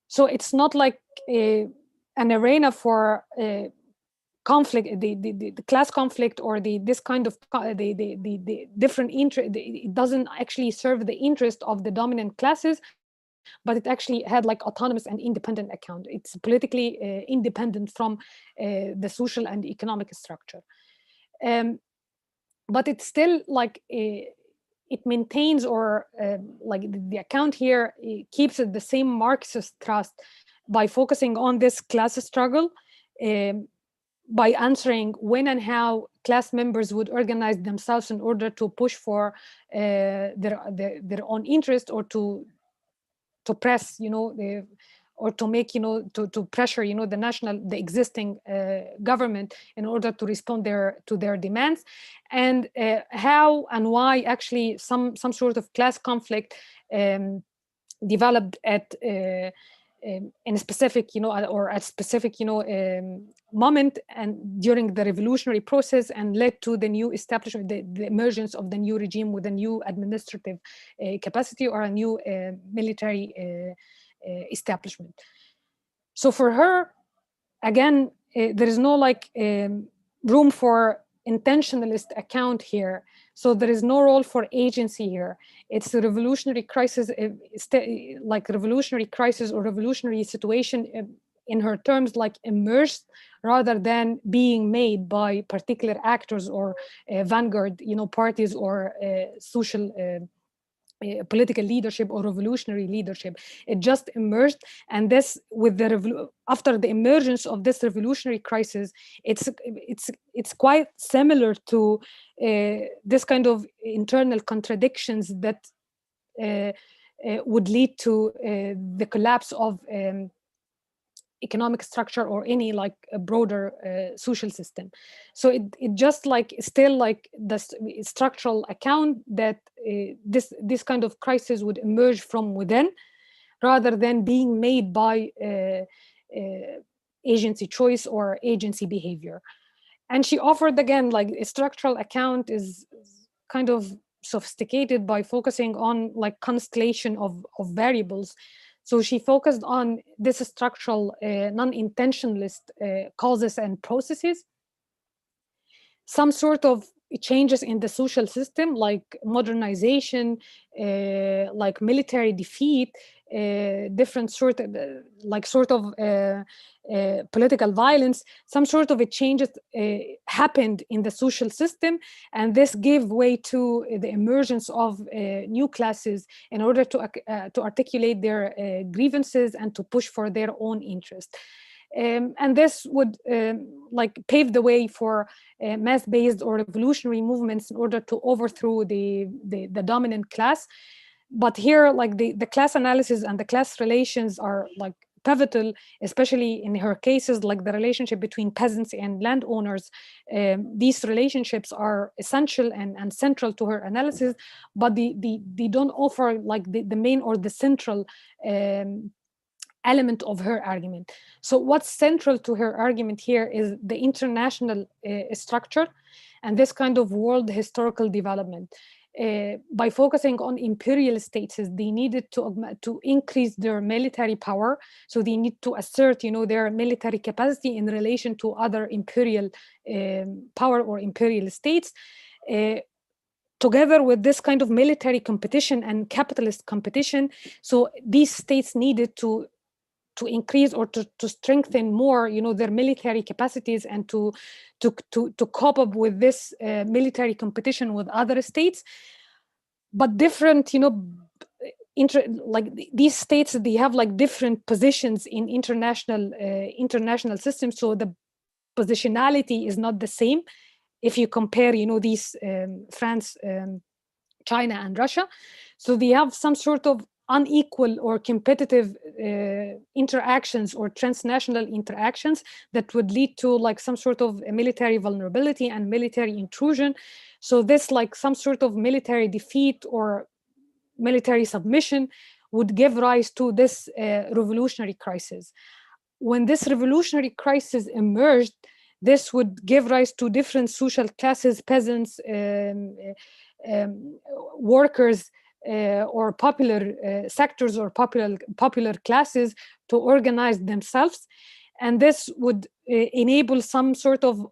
So it's not like an arena for conflict, the class conflict or this kind of the different interest. It doesn't actually serve the interest of the dominant classes, but it actually had like autonomous and independent account. It's politically independent from the social and economic structure. But it's still like it maintains, or like the account here, it keeps it the same Marxist trust by focusing on this class struggle, by answering when and how class members would organize themselves in order to push for their own interest, or to press, or to make, to pressure, the existing government in order to respond to their demands, and how and why actually some sort of class conflict developed at in a specific, or at specific, moment and during the revolutionary process, and led to the new establishment, the emergence of the new regime with a new administrative capacity, or a new military establishment. So for her, again, there is no room for intentionalist account here. So there is no role for agency here. It's a revolutionary crisis, like revolutionary crisis or revolutionary situation, in her terms, like emerged rather than being made by particular actors or vanguard, parties, or social political leadership or revolutionary leadership. It just emerged, and this, with the after the emergence of this revolutionary crisis, it's quite similar to this kind of internal contradictions that would lead to the collapse of economic structure or any a broader social system. So it just still the structural account that this kind of crisis would emerge from within, rather than being made by agency choice or agency behavior. And she offered, again, a structural account is kind of sophisticated by focusing on constellation of variables. So she focused on this structural, non-intentionalist causes and processes, some sort of changes in the social system, like modernization, like military defeat, different sort of political violence, some sort of changes happened in the social system, and this gave way to the emergence of new classes in order to articulate their grievances and to push for their own interest. And this would pave the way for mass-based or revolutionary movements in order to overthrow the dominant class. But here, the class analysis and the class relations are pivotal, especially in her cases, like the relationship between peasants and landowners. These relationships are essential and central to her analysis, but they don't offer the main or the central element of her argument. So what's central to her argument here is the international structure and this kind of world historical development. By focusing on imperial states, they needed to increase their military power. So they need to assert, their military capacity in relation to other imperial power or imperial states. Together with this kind of military competition and capitalist competition, so these states needed to increase or to strengthen more, their military capacities, and to cope up with this military competition with other states. But different, these states, they have different positions in international systems. So the positionality is not the same if you compare, these France, China, and Russia. So they have some sort of unequal or competitive interactions or transnational interactions that would lead to some sort of military vulnerability and military intrusion. So this some sort of military defeat or military submission would give rise to this revolutionary crisis. When this revolutionary crisis emerged, this would give rise to different social classes, peasants, workers, or popular sectors or popular classes to organize themselves. And this would enable some sort of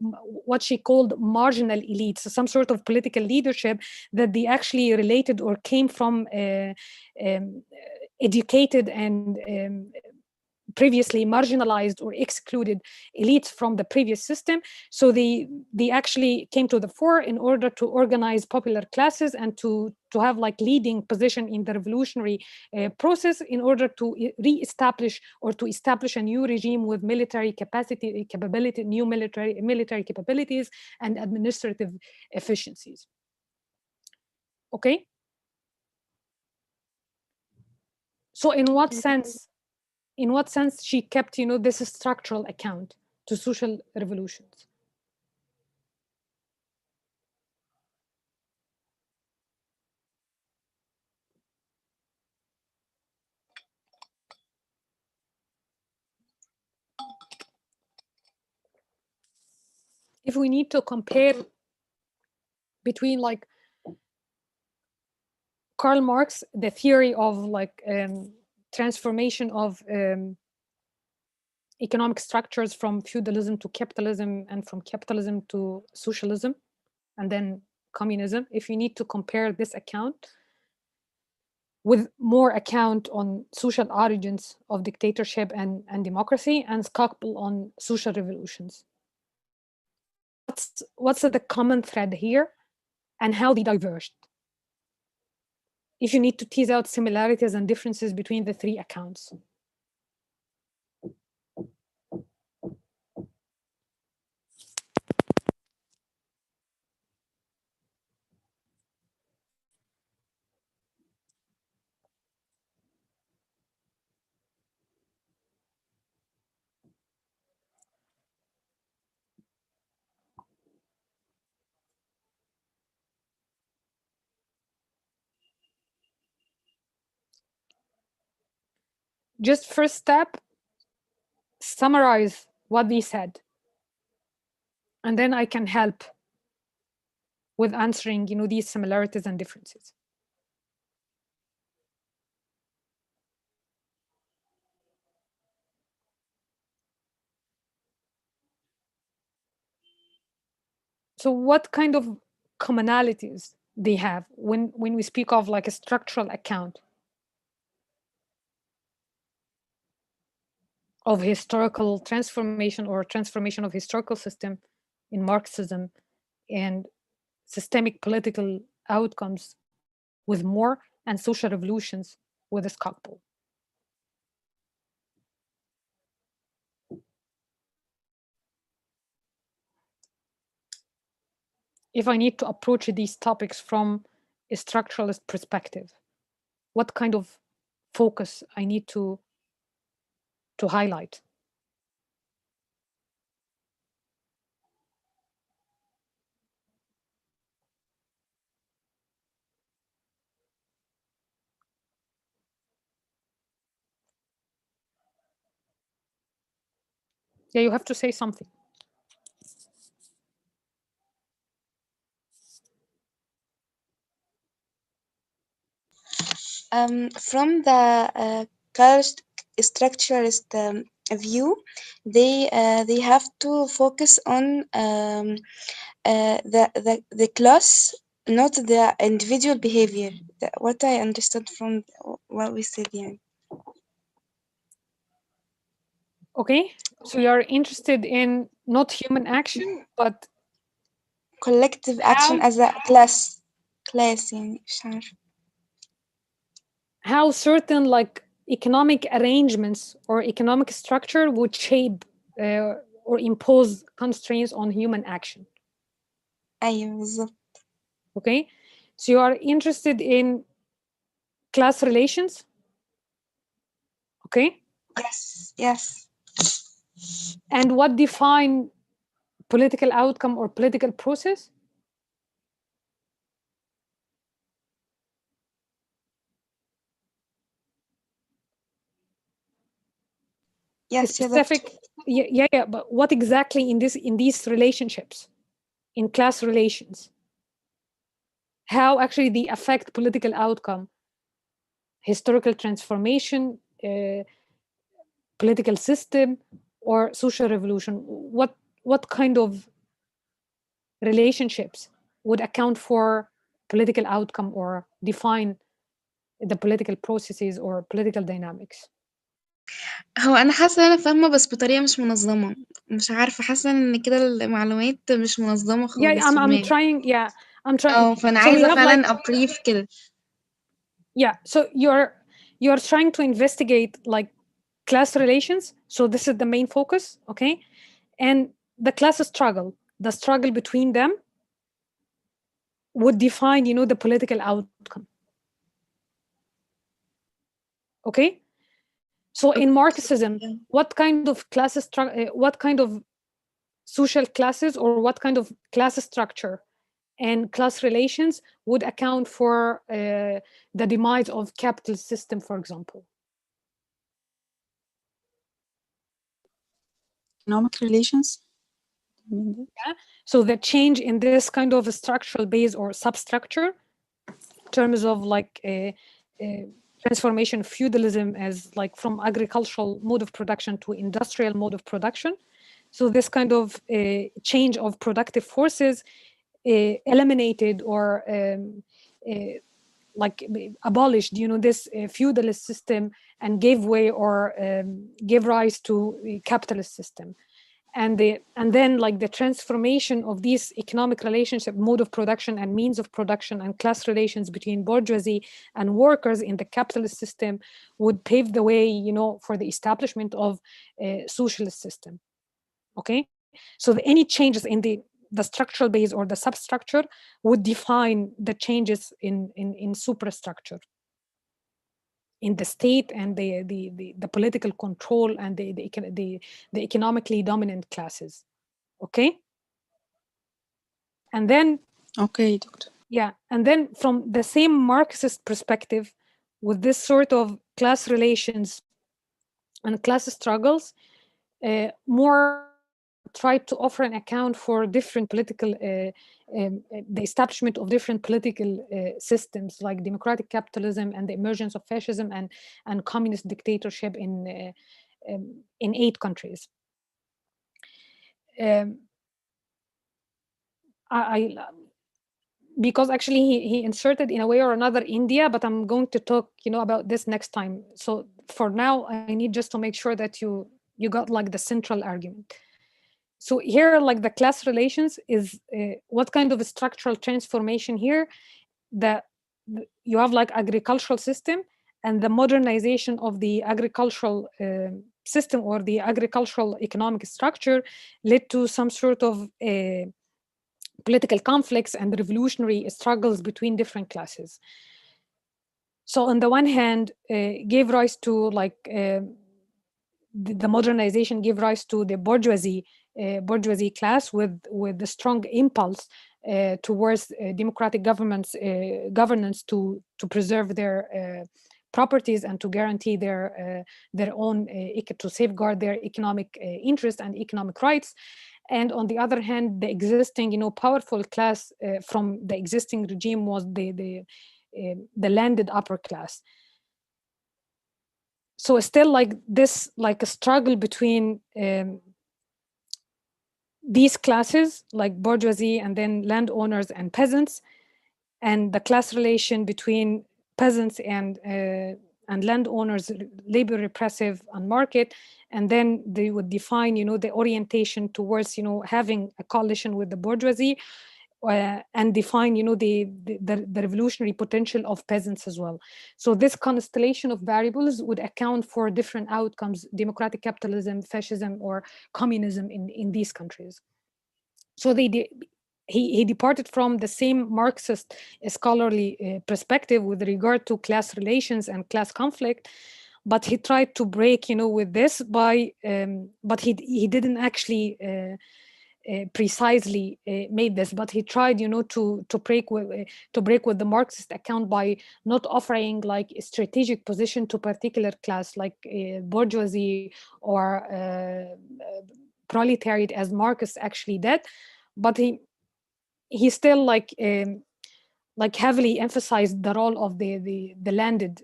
what she called marginal elites, so some sort of political leadership that they actually related or came from educated and previously marginalized or excluded elites from the previous system. So they actually came to the fore in order to organize popular classes and to have like leading position in the revolutionary process in order to re-establish or to establish a new regime with military capability, new military capabilities and administrative efficiencies. Okay. So in what sense she kept, you know, this structural account to social revolutions? If we need to compare between like Karl Marx, the theory of like transformation of economic structures from feudalism to capitalism and from capitalism to socialism and then communism, if you need to compare this account with more account on social origins of dictatorship and democracy and Skocpol on social revolutions, what's the common thread here and how they diverged? If you need to tease out similarities and differences between the three accounts. Just first step, summarize what they said. And then I can help with answering, you know, these similarities and differences. So what kind of commonalities they have when we speak of like a structural account of historical transformation or transformation of historical system in Marxism and systemic political outcomes with more and social revolutions with the Skocpol? If I need to approach these topics from a structuralist perspective, what kind of focus I need to highlight? Yeah, you have to say something.
From the structuralist view, they have to focus on the class, not the individual behavior. What I understood from what we said, yeah.
Okay, so you're interested in not human action, but
collective action as a class يعني مش عارفة.
how certain like economic arrangements or economic structure would shape or impose constraints on human action.
أيوة بالظبط.
Okay, so you are interested in class relations. Okay.
Yes.
And what define political outcome or political process?
Yes,
specific. Yeah, but what exactly in these relationships, in class relations, how actually they affect political outcome, historical transformation, political system, or social revolution? What kind of relationships would account for political outcome or define the political processes or political dynamics?
هو انا حاسه انا فاهمه بس بطريقه مش منظمه. مش عارفه، حاسه ان كده المعلومات مش منظمه
Yeah,
خالص في
I'm
دماغي.
trying. Yeah, I'm trying.
فانا
So we
عايزه
have
فعلا
like,
ابريف كده.
yeah. So you're trying to investigate like class relations. So this is the main focus, okay? And the class struggle, the struggle between them, would define, you know, the political outcome. Okay. So in Marxism, what kind of what kind of social classes or what kind of class structure and class relations would account for the demise of capitalist system, for example?
Economic relations.
Yeah. So the change in this kind of a structural base or substructure, in terms of like transformation of feudalism as like from agricultural mode of production to industrial mode of production. So this kind of change of productive forces eliminated or like abolished, you know, this feudalist system and gave way or gave rise to a capitalist system. And then like the transformation of these economic relationship, mode of production and means of production and class relations between bourgeoisie and workers in the capitalist system would pave the way, you know, for the establishment of a socialist system. Okay, so any changes in the structural base or the substructure would define the changes in superstructure, in the state and the political control and the economically dominant classes. Okay. And then,
Okay, doctor.
yeah, and then from the same Marxist perspective, with this sort of class relations and class struggles, more tried to offer an account for different political, the establishment of different political systems like democratic capitalism and the emergence of fascism and communist dictatorship in 8 countries. I because actually he inserted in a way or another India, but I'm going to talk, you know, about this next time. So for now, I need just to make sure that you got like the central argument. So here, like the class relations is what kind of a structural transformation here that you have like agricultural system and the modernization of the agricultural system or the agricultural economic structure led to some sort of political conflicts and revolutionary struggles between different classes. So on the one hand, gave rise to like the modernization gave rise to the bourgeoisie class with the strong impulse towards democratic governance to preserve their properties and to guarantee their own to safeguard their economic interests and economic rights. And on the other hand, the existing, you know, powerful class from the existing regime was the landed upper class. So still like this, like a struggle between these classes, like bourgeoisie and then landowners and peasants, and the class relation between peasants and landowners, labor repressive and market, and then they would define, you know, the orientation towards, you know, having a coalition with the bourgeoisie, and define, you know, the revolutionary potential of peasants as well. So this constellation of variables would account for different outcomes: democratic capitalism, fascism, or communism in these countries. So he departed from the same Marxist scholarly perspective with regard to class relations and class conflict, but he tried to break, you know, with this by, but he didn't actually precisely made this, but he tried, you know, to break with the Marxist account by not offering like a strategic position to particular class like bourgeoisie or proletariat as Marx actually did, but he still like heavily emphasized the role of the landed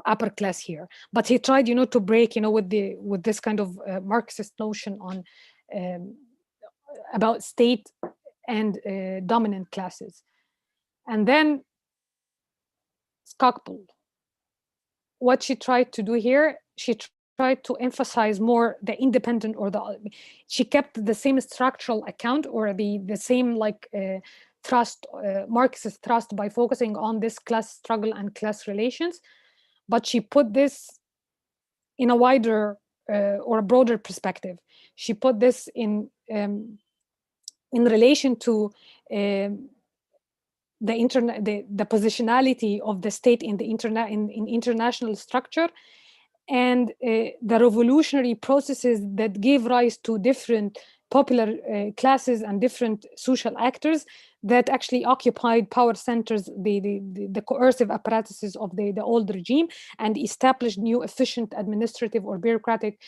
upper class here. But he tried, you know, to break, you know, with this kind of Marxist notion on about state and dominant classes. And then Skocpol, what she tried to do here she tried to emphasize more the independent, or she kept the same structural account, or the same like thrust, Marxist thrust, by focusing on this class struggle and class relations, but she put this in a wider or a broader perspective. She put this in relation to the positionality of the state in the in international structure, and the revolutionary processes that gave rise to different popular classes and different social actors that actually occupied power centers, the coercive apparatuses of the old regime, and established new efficient administrative or bureaucratic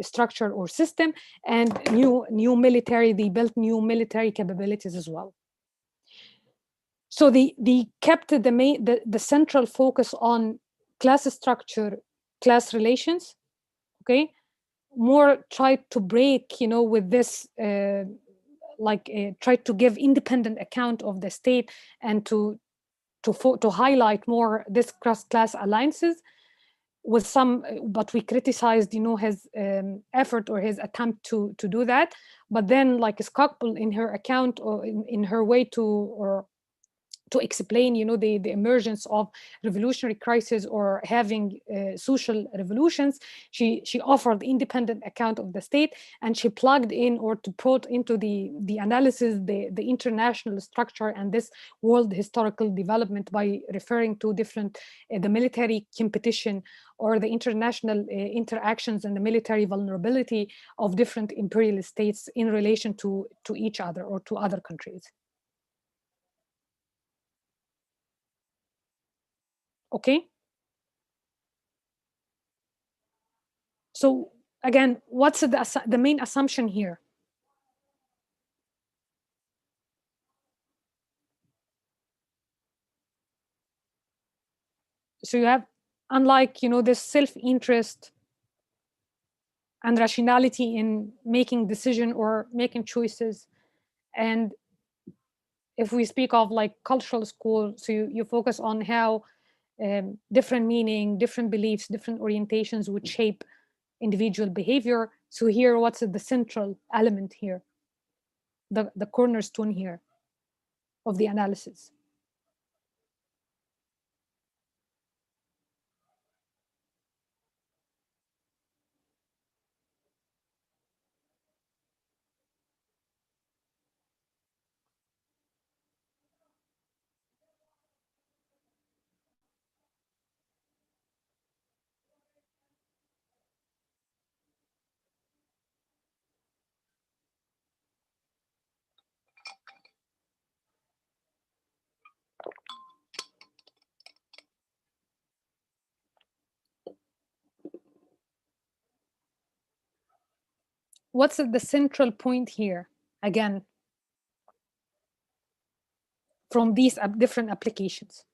structure or system, and new military. They built new military capabilities as well. So they kept the central focus on class structure, class relations, okay? More tried to break, with this, tried to give independent account of the state, and to highlight more this cross-class alliances with some, but we criticized, his effort or his attempt to do that. But then, like Skocpol, in her account, or in her way to explain, the emergence of revolutionary crisis or having social revolutions, she offered independent account of the state, and she plugged in, or to put into the analysis, the international structure and this world historical development, by referring to different the military competition, or the international interactions and the military vulnerability of different imperialist states in relation to each other or to other countries. Okay. So again, what's the main assumption here? So you have, unlike, this self-interest and rationality in making decision or making choices, and if we speak of like cultural school, so you focus on how different meaning, different beliefs, different orientations would shape individual behavior. So here, what's the central element here? The cornerstone here of the analysis. What's the central point here, again, from these different applications?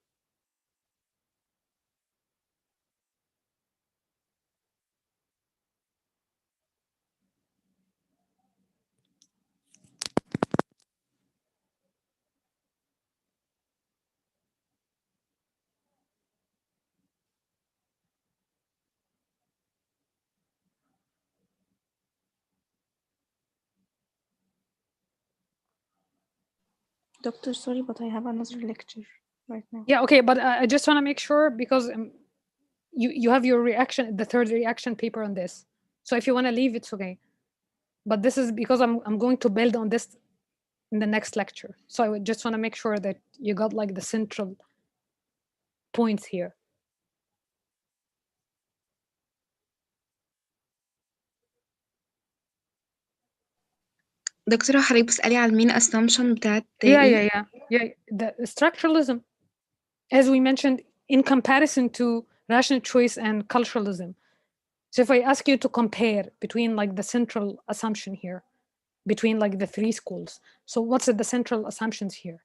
Doctor, sorry, but I have another lecture right now.
Yeah, okay, but I just want to make sure, because you have your reaction, the third reaction paper on this. So if you want to leave, it's okay. But this is because I'm going to build on this in the next lecture. So I would just want to make sure that you got like the central points here.
دكتورة حضرتك بتسألي على المين assumption بتاعت
Yeah. The structuralism, as we mentioned, in comparison to rational choice and culturalism. So if I ask you to compare between like the central assumption here, between like the three schools, so what's the central assumptions here?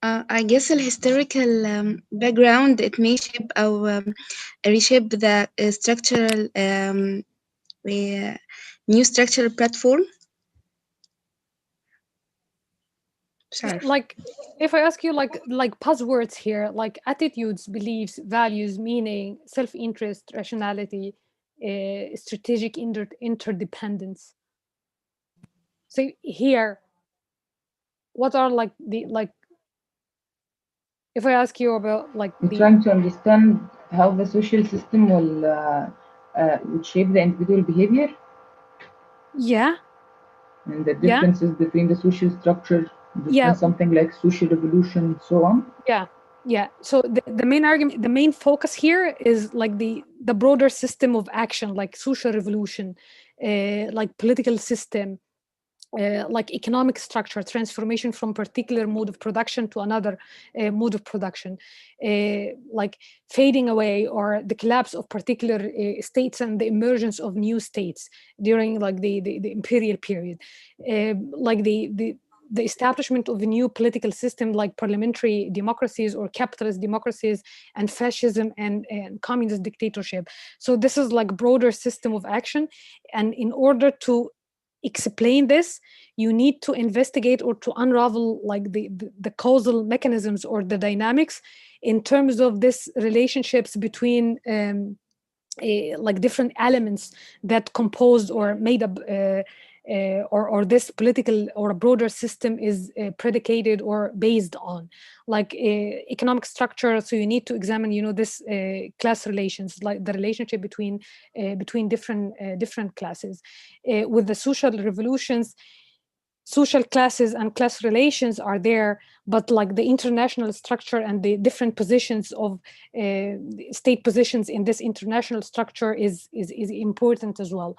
I guess the historical background it may shape أو reshape the structural new structural platform. مش عارفة.
Like, if I ask you like buzzwords here, like attitudes, beliefs, values, meaning, self-interest, rationality, strategic interdependence. So here, what are like the like? If I ask you about like
We're
the
trying to understand how the social system will shape the individual behavior
yeah
and the differences between the social structure,
Yeah.
something like social revolution and so on.
Yeah. So the main argument, the main focus here is like the broader system of action, like social revolution, like political system, like economic structure, transformation from particular mode of production to another mode of production, like fading away or the collapse of particular states and the emergence of new states during like the imperial period, like the establishment of a new political system like parliamentary democracies or capitalist democracies and fascism and communist dictatorship. So this is like broader system of action, and in order to explain this, you need to investigate or to unravel like the causal mechanisms or the dynamics in terms of this relationships between like different elements that composed or made up or this political or a broader system is predicated or based on, like economic structure. So you need to examine, this class relations, like the relationship between different classes. With the social revolutions, social classes and class relations are there, but like the international structure and the different positions of state positions in this international structure is important as well.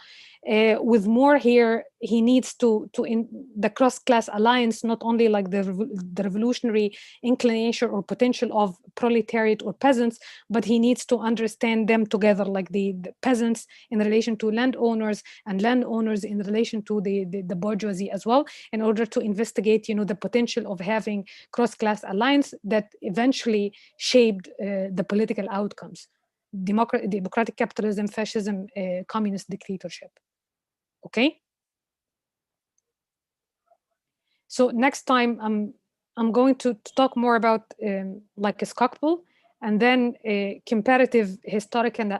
With more here, he needs to in the cross-class alliance, not only like the revolutionary inclination or potential of proletariat or peasants, but he needs to understand them together, like the peasants in relation to landowners and landowners in relation to the bourgeoisie as well, in order to investigate, the potential of having cross-class alliance that eventually shaped the political outcomes: democratic capitalism, fascism, communist dictatorship. Okay. So next time I'm going to talk more about like a Skocpol, and then comparative historical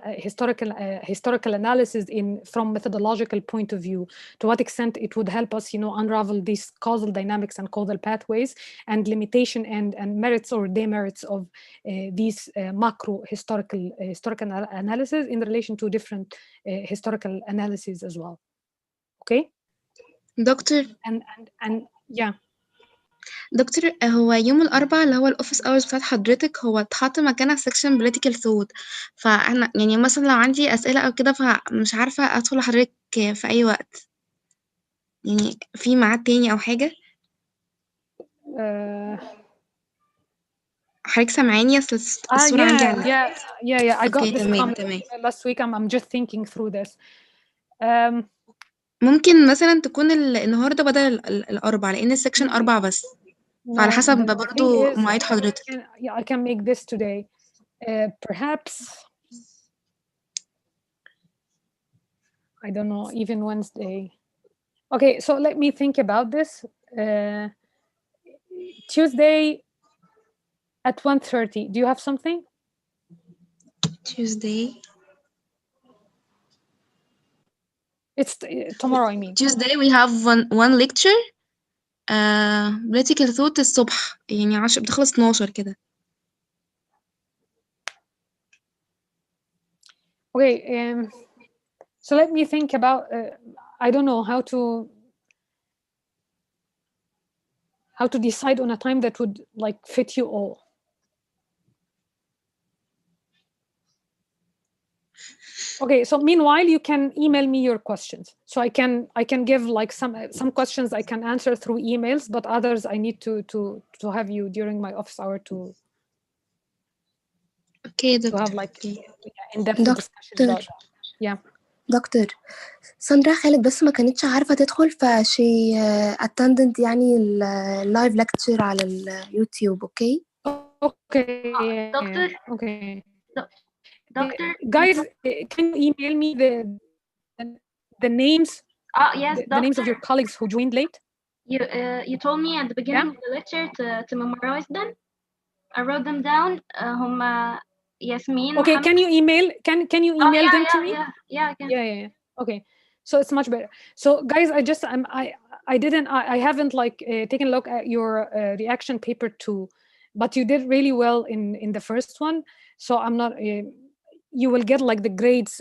analysis from methodological point of view, to what extent it would help us, unravel these causal dynamics and causal pathways and limitation and merits or demerits of these macro historical analysis in relation to different historical analyses as well. Okay.
دكتور
yeah.
دكتور هو يوم الأربعاء اللي هو الأوفيس أورز بتاعت حضرتك هو اتحط مكانها سكشن political thought، فأنا يعني مثلا لو عندي أسئلة أو كده فمش عارفة أدخل لحضرتك في أي وقت، يعني في ميعاد تاني أو حاجة؟ حضرتك سامعاني؟ أصل الصورة عندي على
Yeah. I got
أوكي
this
تمام
comment last week. I'm just thinking through this.
ممكن مثلا تكون النهاردة بدل الأربع لأن السكشن أربع بس، فعلى حسب برضو مواعيد حضرتك.
I can make this today. Perhaps I don't know, even Wednesday. Okay, so let me think about this. Tuesday at 1:30. Do you have something?
Tuesday.
It's tomorrow, I mean.
Tuesday we have one lecture. political thought الصبح، يعني 10 بتخلص 12 كده.
Okay, so let me think about. I don't know how to decide on a time that would like fit you all. Okay, so meanwhile you can email me your questions, so I can give like some questions I can answer through emails, but others I need to have you during my office hour to
okay
to have like in-depth discussion about that. Yeah.
دكتور ساندرا خالد بس ما كانتش عارفة تدخل فشي attended يعني اللايف lecture على اليوتيوب. اوكي
Okay.
Doctor,
Okay.
doctor.
Guys, can you email me the names?
Yes,
the names of
doctor.
your colleagues who joined late?
You told me at the beginning of the lecture to memorize them. I wrote them down. هما Yasmin.
Okay,
Mohammed.
can you email them to me?
Yeah, I can.
Yeah. Okay, so it's much better. So guys, I haven't like taken a look at your reaction paper too, but you did really well in the first one. So I'm not. You will get like the grades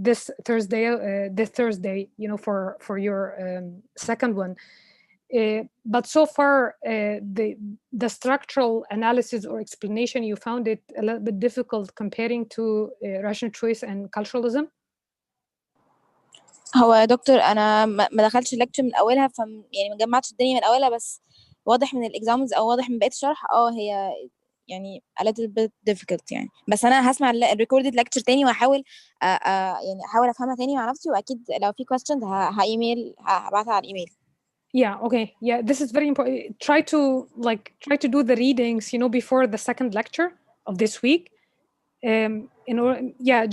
this Thursday, you know, for your second one. But so far, the structural analysis or explanation, you found it a little bit difficult comparing to rational choice and culturalism.
هو يا دكتور انا ما دخلتش الليكتشر من اولها يعني ما جمعتش الدنيا من اولها، بس واضح من الاكزامز او واضح من بقيه الشرح هي يعني a little bit difficult يعني. بس انا هسمع الريكوردد ليكتشر تاني واحاول يعني احاول افهمها تاني مع نفسي، واكيد لو في questions هبعتها على الايميل.
Yeah, okay. Yeah, this is very important. Try to do the readings, you know, before the second lecture of this week. In order,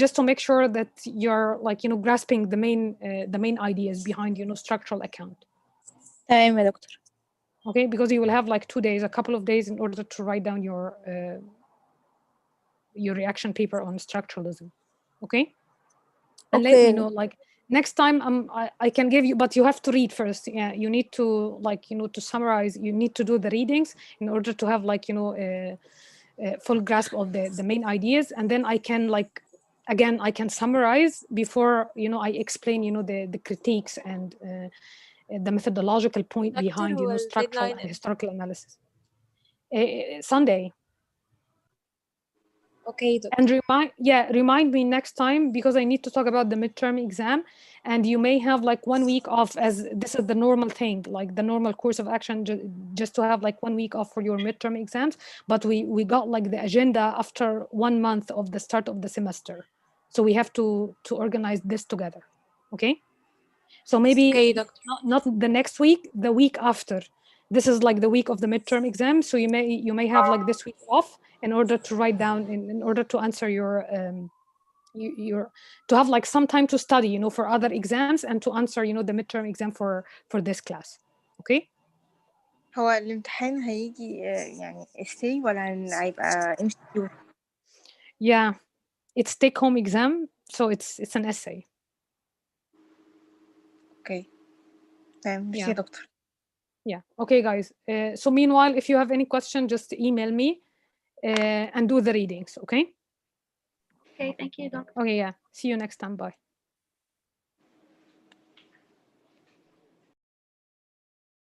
just to make sure that you're like, you know, grasping the main ideas behind, you know, structural account.
تمام يا دكتور.
Okay, because you will have like 2 days, a couple of days in order to write down your reaction paper on structuralism. Okay? And let me know, like, next time I can give you, but you have to read first. Yeah, you need to, like, you know, to summarize, you need to do the readings in order to have, like, you know, a full grasp of the main ideas. And then I can, like, again, I can summarize before, you know, I explain, you know, the critiques and the methodological point behind, you know, structural and historical analysis. Sunday.
Okay.
And remind me next time, because I need to talk about the midterm exam, and you may have like 1 week off, as this is the normal thing, like the normal course of action, just to have like 1 week off for your midterm exams. But we got like the agenda after 1 month of the start of the semester, so we have to organize this together. Okay, so maybe not the next week, the week after. This is like the week of the midterm exam, so you may have like this week off in order to write down, in order to answer your to have like some time to study, you know, for other exams, and to answer, you know, the midterm exam for this class. Okay.
هو الامتحان هيجي يعني essay ولا هيبقى MCQ؟
Yeah, it's take home exam, so it's an essay.
Okay. تمام. ماشي يا دكتور.
Yeah. Okay, guys. So meanwhile, if you have any question, just email me and do the readings. Okay.
Okay. Thank you, doctor.
Okay. Yeah. See you next time. Bye.